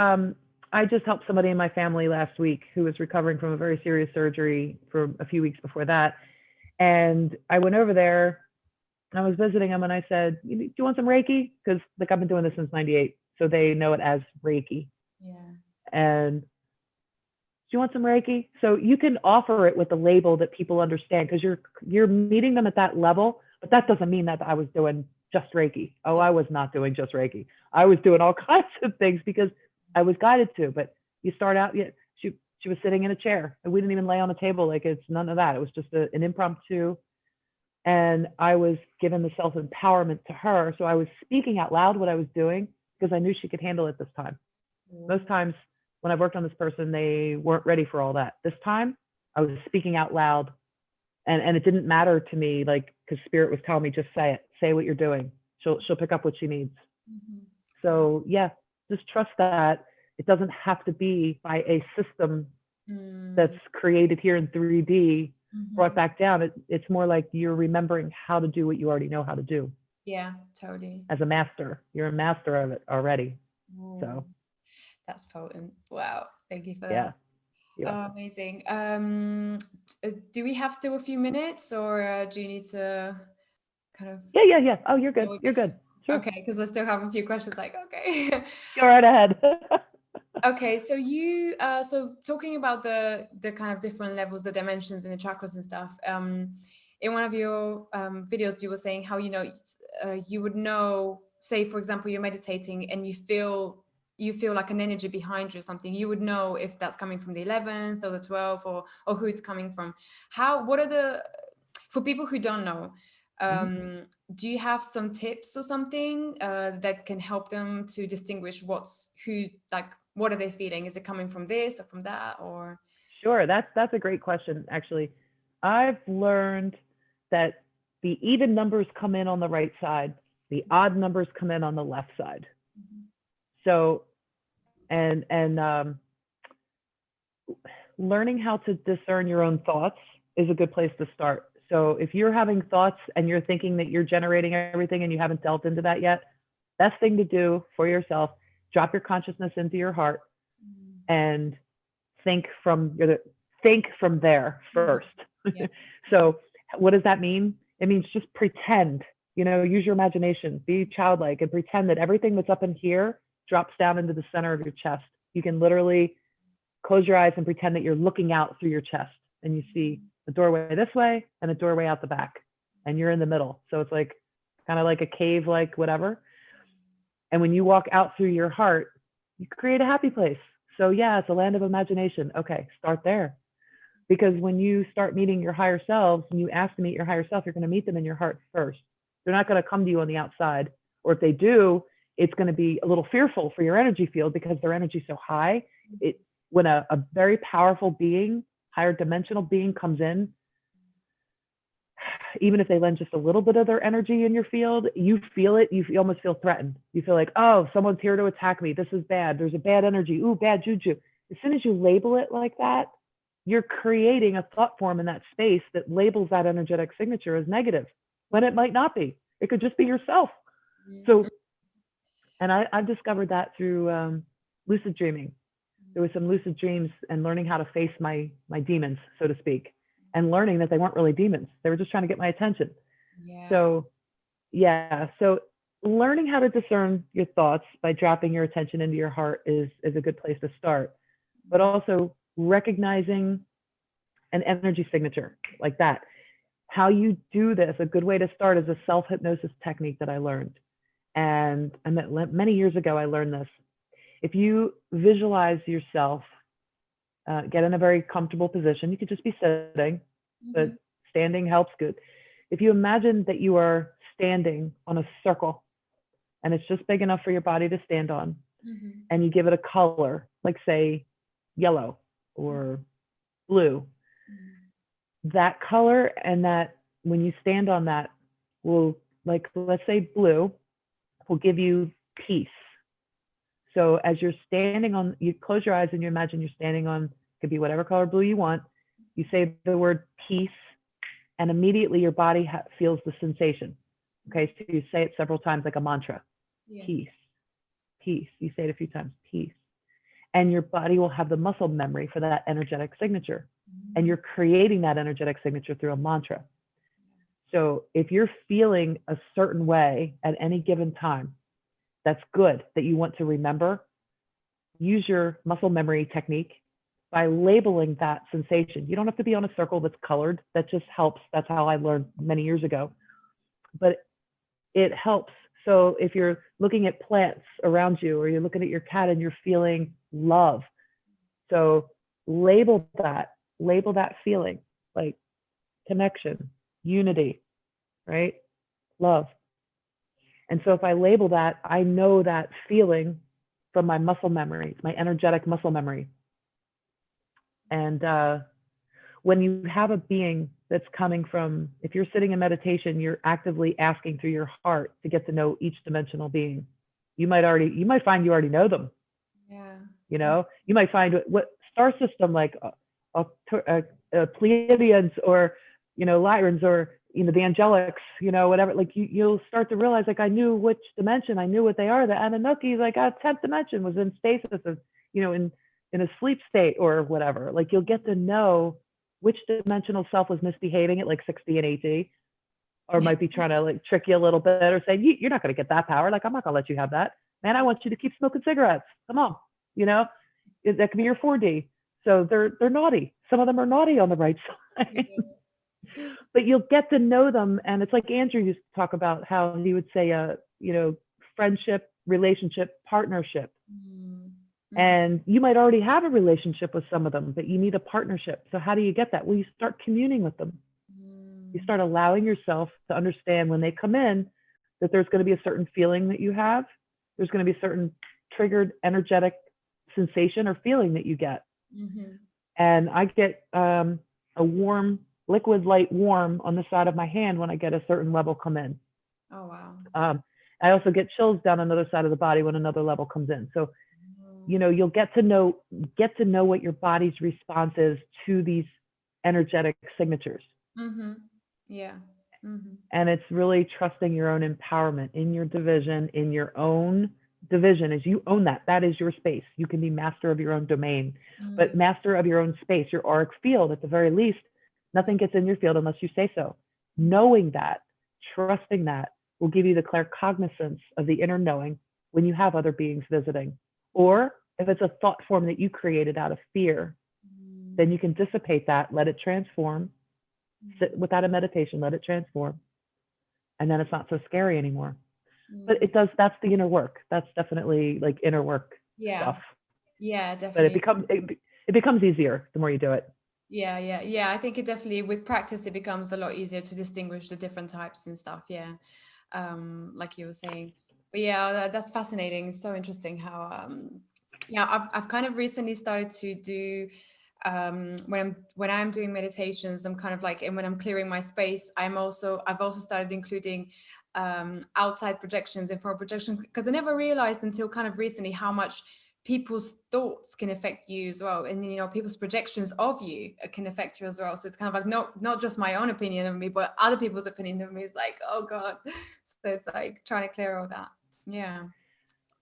I just helped somebody in my family last week who was recovering from a very serious surgery for a few weeks before that, and I went over there and I was visiting him, and I said, do you want some Reiki? Because like I've been doing this since '98, so they know it as Reiki. And do you want some Reiki? So you can offer it with a label that people understand, because you're meeting them at that level. But that doesn't mean that I was doing just Reiki. Oh, I was not doing just Reiki. I was doing all kinds of things because I was guided to. But you start out, she was sitting in a chair, and we didn't even lay on a table. Like, it's none of that. It was just an impromptu. And I was given the self-empowerment to her. So I was speaking out loud what I was doing because I knew she could handle it this time. Most times when I've worked on this person, they weren't ready for all that. This time I was speaking out loud, and it didn't matter to me, like, because Spirit was telling me, just say what you're doing. She'll pick up what she needs. So yeah, just trust that it doesn't have to be by a system that's created here in 3D, brought back down. It's more like you're remembering how to do what you already know how to do. Yeah, totally. As a master, you're a master of it already. So that's potent. Wow, thank you for that. Amazing. Do we have still a few minutes, or do you need to kind of? Yeah. Oh, you're good. You're good. Sure. Okay, because I still have a few questions. Like, okay. Go right ahead. Okay, so so talking about the kind of different levels, the dimensions and the chakras and stuff. In one of your videos, you were saying how you would know, say for example, you're meditating and you feel you feel like an energy behind you or something, you would know if that's coming from the 11th or the 12th, or who it's coming from. What are the, for people who don't know, do you have some tips or something that can help them to distinguish what are they feeling? Is it coming from this or from that, or? Sure, that's a great question, actually. I've learned that the even numbers come in on the right side, the odd numbers come in on the left side. So, and learning how to discern your own thoughts is a good place to start. So if you're having thoughts and you're thinking that you're generating everything and you haven't delved into that yet, best thing to do for yourself, drop your consciousness into your heart and think from there first. Yeah. So what does that mean? It means just pretend, use your imagination, be childlike, and pretend that everything that's up in here drops down into the center of your chest. You can literally close your eyes and pretend that you're looking out through your chest, and you see a doorway this way and a doorway out the back, and you're in the middle. So it's like kind of like a cave, like whatever. And when you walk out through your heart, you create a happy place. So yeah, it's a land of imagination. Okay, start there. Because when you start meeting your higher selves and you ask to meet your higher self, you're going to meet them in your heart first. They're not going to come to you on the outside. Or if they do, it's going to be a little fearful for your energy field because their energy is so high. When a very powerful being, higher dimensional being comes in, even if they lend just a little bit of their energy in your field, you feel it. You almost feel threatened. You feel like, oh, someone's here to attack me. This is bad. There's a bad energy. Ooh, bad juju. As soon as you label it like that, you're creating a thought form in that space that labels that energetic signature as negative when it might not be. It could just be yourself. So, and I've discovered that through lucid dreaming. There was some lucid dreams and learning how to face my demons, so to speak, and learning that they weren't really demons. They were just trying to get my attention. Yeah. So learning how to discern your thoughts by dropping your attention into your heart is a good place to start. But also recognizing an energy signature like that. How you do this, a good way to start is a self-hypnosis technique that I learned. And many years ago, I learned this. If you visualize yourself, get in a very comfortable position, you could just be sitting, but standing helps good. If you imagine that you are standing on a circle and it's just big enough for your body to stand on, and you give it a color, like say yellow or blue, that color and that when you stand on that will, like, let's say blue, will give you peace. So as you're standing on, you close your eyes and you imagine you're standing on, could be whatever color blue you want. You say the word peace, and immediately your body feels the sensation. Okay, so you say it several times like a mantra. Yeah. Peace, peace. You say it a few times, peace. And your body will have the muscle memory for that energetic signature. And you're creating that energetic signature through a mantra. So if you're feeling a certain way at any given time, that's good, that you want to remember, use your muscle memory technique by labeling that sensation. You don't have to be on a circle that's colored. That just helps. That's how I learned many years ago. But it helps. So if you're looking at plants around you, or you're looking at your cat and you're feeling love, so label that feeling, like connection, unity, right? Love. And so if I label that, I know that feeling from my muscle memory. It's my energetic muscle memory. And when you have a being that's coming from, if you're sitting in meditation, you're actively asking through your heart to get to know each dimensional being. You might find you already know them. Yeah. You know, you might find what star system, like Pleiadians, or, Lyrans, or, the angelics, whatever, like you'll start to realize, like, I knew which dimension, I knew what they are. The Anunnaki, like, 10th dimension was in stasis, in a sleep state or whatever. Like, you'll get to know which dimensional self was misbehaving at like 60 and 80, or might be trying to like trick you a little bit, or say, you're not going to get that power. Like, I'm not going to let you have that. Man, I want you to keep smoking cigarettes. Come on. That could be your 4D. So they're naughty. Some of them are naughty on the right side. But you'll get to know them. And it's like Andrew used to talk about how he would say, friendship, relationship, partnership. And you might already have a relationship with some of them, but you need a partnership. So how do you get that? Well, you start communing with them. You start allowing yourself to understand when they come in that there's going to be a certain feeling that you have. There's going to be a certain triggered energetic sensation or feeling that you get. And I get a warm, liquid light warm on the side of my hand when I get a certain level come in. Oh, wow. I also get chills down another side of the body when another level comes in. So, you know, you'll get to know what your body's response is to these energetic signatures. Yeah. And it's really trusting your own empowerment in your division, in your own division, as you own that. That is your space. You can be master of your own domain, but master of your own space, your auric field, at the very least, nothing gets in your field unless you say so. Knowing that, trusting that, will give you the claircognizance of the inner knowing when you have other beings visiting. Or if it's a thought form that you created out of fear, then you can dissipate that, let it transform, sit without a meditation, let it transform, and then it's not so scary anymore. But it does, that's the inner work. That's definitely like inner work stuff. Yeah, But definitely. it becomes easier the more you do it. Yeah. I think it definitely, with practice, it becomes a lot easier to distinguish the different types and stuff. Yeah. Like you were saying. But yeah, that's fascinating. It's so interesting how I've kind of recently started to do when I'm doing meditations, I'm kind of like, and when I'm clearing my space, I've also started including outside projections and forward projections, because I never realized until kind of recently how much people's thoughts can affect you as well, and you know, people's projections of you can affect you as well. So it's kind of like not just my own opinion of me, but other people's opinion of me. Is like, oh god. So it's like trying to clear all that. Yeah.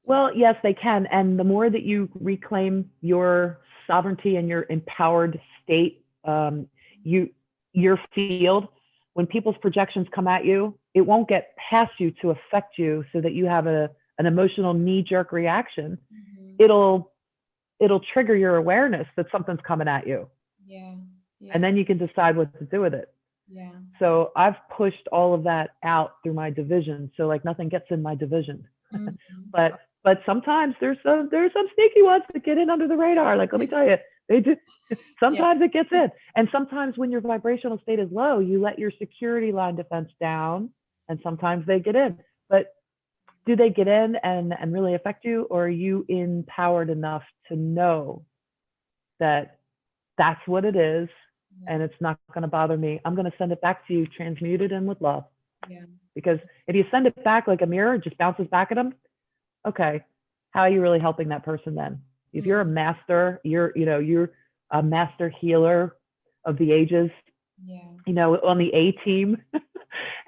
Well, yes, they can. And the more that you reclaim your sovereignty and your empowered state, your field, when people's projections come at you, it won't get past you to affect you so that you have an emotional knee-jerk reaction. It'll trigger your awareness that something's coming at you. Yeah. And then you can decide what to do with it. Yeah. So I've pushed all of that out through my division. So like nothing gets in my division. But sometimes there's some sneaky ones that get in under the radar. Like, let me tell you, they do. Sometimes it gets in. And sometimes when your vibrational state is low, you let your security line defense down, and sometimes they get in. But do they get in and really affect you, or are you empowered enough to know that that's what it is, and it's not going to bother me? I'm going to send it back to you, transmuted and with love. Yeah. Because if you send it back like a mirror, it just bounces back at them. Okay, how are you really helping that person then? If you're a master, you're a master healer of the ages, on the A team,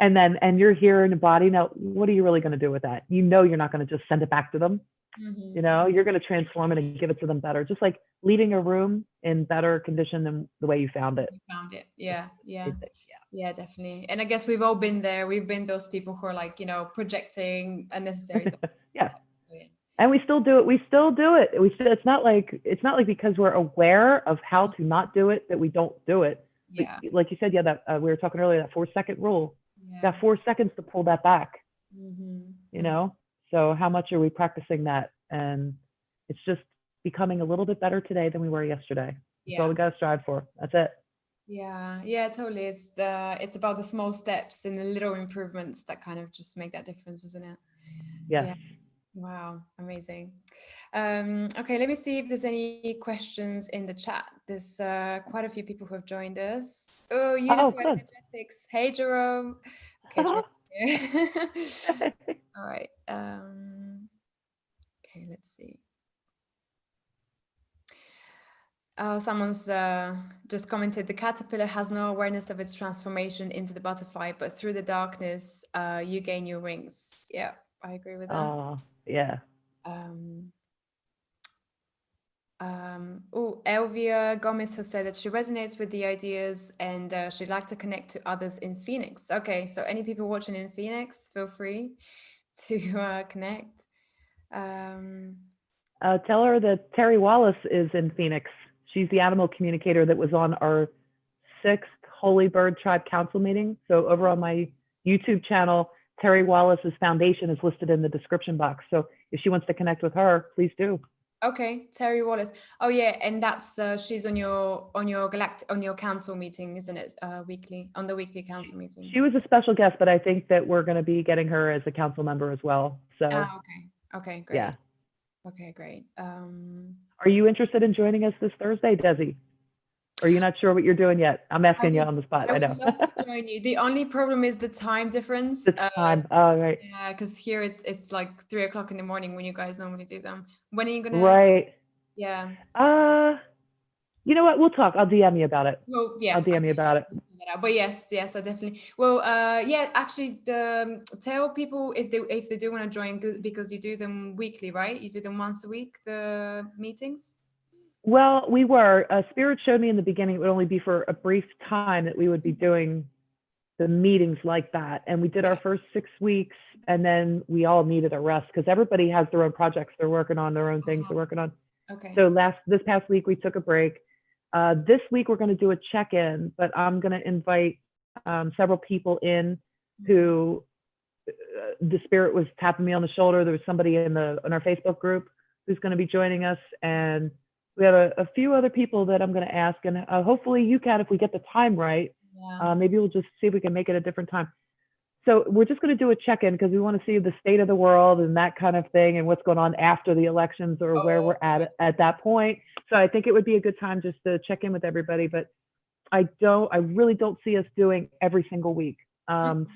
and you're here in the body. Now, what are you really going to do with that? You know, you're not going to just send it back to them. You know, you're going to transform it and give it to them better, just like leaving a room in better condition than the way you found it. Yeah, definitely. And I guess we've all been there. We've been those people who are like, projecting unnecessary thoughts. Yeah. And we still do it. It's not like because we're aware of how to not do it that we don't do it. Yeah. But like you said, that we were talking earlier, that 4-second rule. Yeah. Got 4 seconds to pull that back. You know? So how much are we practicing that? And it's just becoming a little bit better today than we were yesterday. That's all we got to strive for. That's it. Yeah, totally. It's about the small steps and the little improvements that kind of just make that difference, isn't it? Yes. Yeah. Wow, amazing. Okay, let me see if there's any questions in the chat. There's quite a few people who have joined us. Oh, Unified Energetics. Hey, Jerome. Okay, Jerome. All right. Okay, let's see. Someone's just commented, the caterpillar has no awareness of its transformation into the butterfly, but through the darkness, you gain your wings. Yeah, I agree with that. Oh, yeah. Elvia Gomez has said that she resonates with the ideas and she'd like to connect to others in Phoenix. Okay, so any people watching in Phoenix, feel free to connect. Tell her that Terry Wallace is in Phoenix. She's the animal communicator that was on our 6th Holy Bird Tribe Council meeting. So over on my YouTube channel, Terry Wallace's foundation is listed in the description box. So if she wants to connect with her, please do. Okay, Terry Wallace. Oh yeah, and that's she's on your council meeting, isn't it? Weekly, on the weekly council She meetings. was a special guest, but I think that we're going to be getting her as a council member as well. So Ah, okay. Okay, yeah. great. Okay, great. Are you interested in joining us this Thursday, Desi? Or are you not sure what you're doing yet? I'm I asking you would on the spot. I I would know. love to join you. The only problem is the time difference. The time. Oh, right. Yeah, because here it's like 3 o'clock in the morning when you guys normally do them. When are you gonna? Right. Yeah. Uh, you know what? We'll talk. I'll DM you about it. Well, I'll yeah, I DM you can about it. figure that out. But yes, yes, I definitely. Well, yeah, actually, tell people if they do want to join because you do them weekly, right? You do them once a week, the meetings. Well, we were. Spirit showed me in the beginning it would only be for a brief time that we would be doing the meetings like that. And we did our Yeah. first 6 weeks, and then we all needed a rest because everybody has their own projects they're working on, their own things they're working on. Okay. So this past week we took a break. This week we're going to do a check-in, but I'm going to invite several people in who the spirit was tapping me on the shoulder. There was somebody in our Facebook group who's going to be joining us, and we have a few other people that I'm going to ask, and hopefully you can, if we get the time right. Yeah. Maybe we'll just see if we can make it a different time. So we're just going to do a check-in because we want to see the state of the world and that kind of thing, and what's going on after the elections or where Oh, we're at that point. So I think it would be a good time just to check in with everybody. But I really don't see us doing every single week.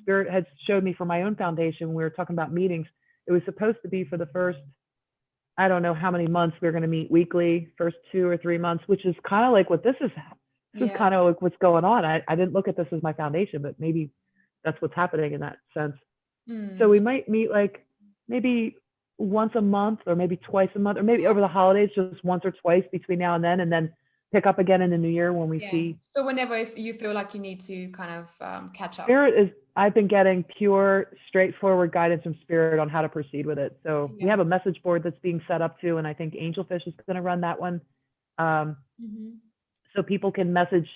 Spirit had showed me for my own foundation, we were talking about meetings. It was supposed to be for the first, I don't know how many months we were going to meet weekly, first 2 or 3 months, which is kind of like what this is. This is yeah. kind of like what's going on. I didn't look at this as my foundation, but maybe that's what's happening in that sense. So we might meet like maybe once a month or maybe twice a month, or maybe over the holidays, just once or twice between now and then pick up again in the new year when we Yeah. see. So whenever if you feel like you need to kind of catch up. Spirit is, I've been getting pure, straightforward guidance from Spirit on how to proceed with it. So we Yeah. have a message board that's being set up too, and I think Angelfish is going to run that one. So people can message,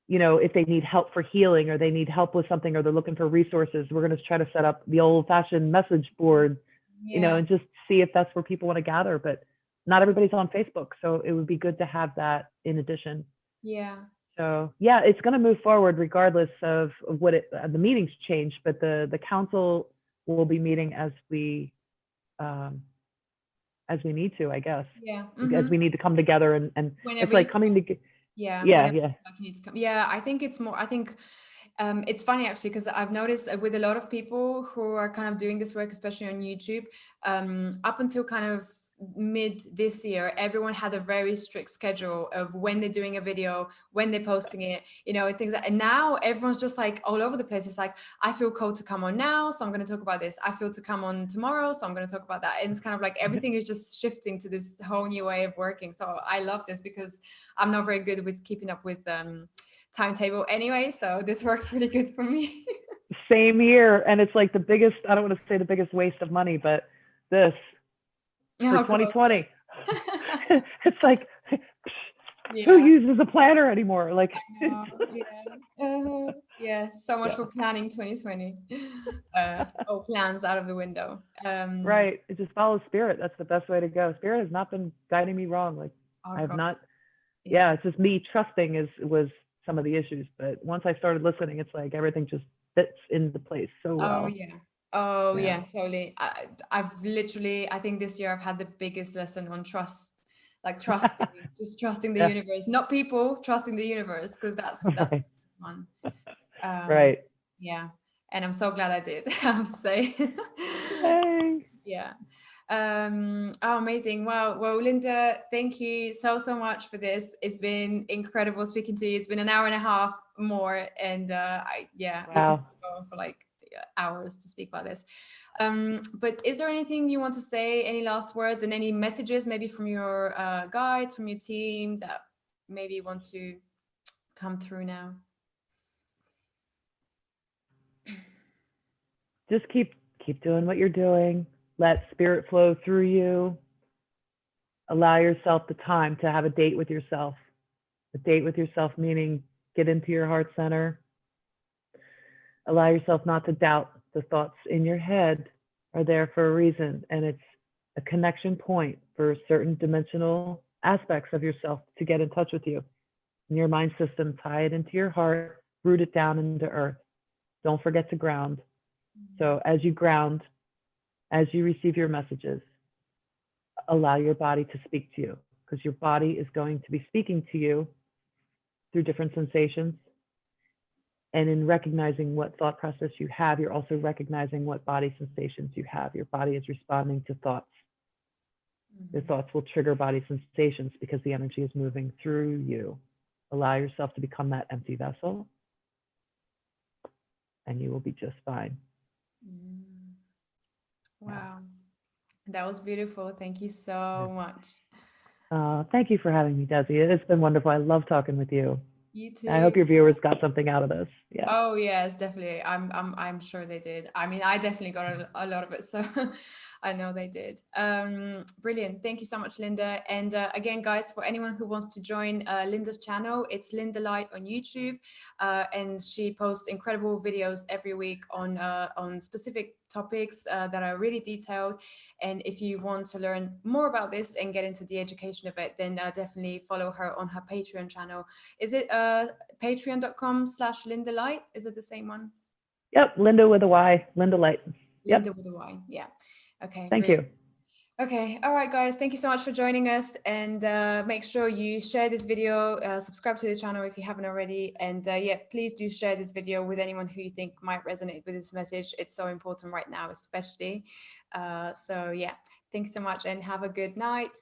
if they need help for healing or they need help with something or they're looking for resources. We're going to try to set up the old-fashioned message board, Yeah. and just see if that's where people want to gather. But not everybody's on Facebook, so it would be good to have that in addition. Yeah. So yeah, it's going to move forward regardless of what the meetings change, but the council will be meeting as we need to, I guess. Yeah. As we need to come together and Whenever it's like you coming together. Yeah. Yeah, Whenever yeah. like you need to come. Yeah, I think it's more. I think it's funny actually because I've noticed with a lot of people who are kind of doing this work, especially on YouTube, up until kind of mid this year, everyone had a very strict schedule of when they're doing a video, when they're posting it, and things and now everyone's just like all over the place. It's like, I feel called to come on now, so I'm going to talk about this. I feel to come on tomorrow, so I'm going to talk about that. And it's kind of like everything is just shifting to this whole new way of working. So I love this because I'm not very good with keeping up with timetable anyway, so this works really good for me. Same here, and it's like the biggest, I don't want to say the biggest waste of money, but this for Oh, God. 2020 it's like Yeah. who uses a planner anymore? Like Yeah, so much for planning 2020. Plans out of the window. Right, it just follows Spirit. That's the best way to go. Spirit has not been guiding me wrong. Like Oh, I have God. not. Yeah, it's just me trusting was some of the issues, but once I started listening, it's like everything just fits into place so well. Yeah, totally. I've literally, I think this year I've had the biggest lesson on trust, like trusting, just trusting the universe, not people, trusting the universe, because that's Right. one. Right. Yeah, and I'm so glad I did. I have to say. Yay. Yeah. Amazing. Well, Lynda, thank you so much for this. It's been incredible speaking to you. It's been an hour and a half more, and we can Wow. go on for like hours to speak about this. But is there anything you want to say? Any last words and any messages, maybe from your guides, from your team, that maybe you want to come through now? Just keep doing what you're doing. Let Spirit flow through you. Allow yourself the time to have a date with yourself. A date with yourself meaning get into your heart center. Allow yourself not to doubt the thoughts in your head are there for a reason, and it's a connection point for certain dimensional aspects of yourself to get in touch with you. In your mind system, tie it into your heart, root it down into earth. Don't forget to ground. So as you ground, as you receive your messages, allow your body to speak to you, because your body is going to be speaking to you through different sensations. And in recognizing what thought process you have, you're also recognizing what body sensations you have. Your body is responding to thoughts. Your thoughts will trigger body sensations because the energy is moving through you. Allow yourself to become that empty vessel, and you will be just fine. Wow. That was beautiful. Thank you so much. Thank you for having me, Desi. It's been wonderful. I love talking with you. You I hope too. your viewers got something out of this. Yeah. Oh yes, definitely. I'm sure they did. I mean, I definitely got a lot of it, so I know they did. Brilliant. Thank you so much, Lynda. And again, guys, for anyone who wants to join Lynda's channel, it's Lynda Light on YouTube, and she posts incredible videos every week on specific topics that are really detailed. And if you want to learn more about this and get into the education of it, then definitely follow her on her Patreon channel. Is it patreon.com/Lynda Light? Is it the same one? Yep. Lynda with a Y. Lynda Light. Yep. Lynda with a Y. Yeah. Okay. Thank Brilliant. you. Okay. All right, guys. Thank you so much for joining us. And make sure you share this video, subscribe to the channel if you haven't already. And yeah, please do share this video with anyone who you think might resonate with this message. It's so important right now, especially. So yeah, thanks so much and have a good night.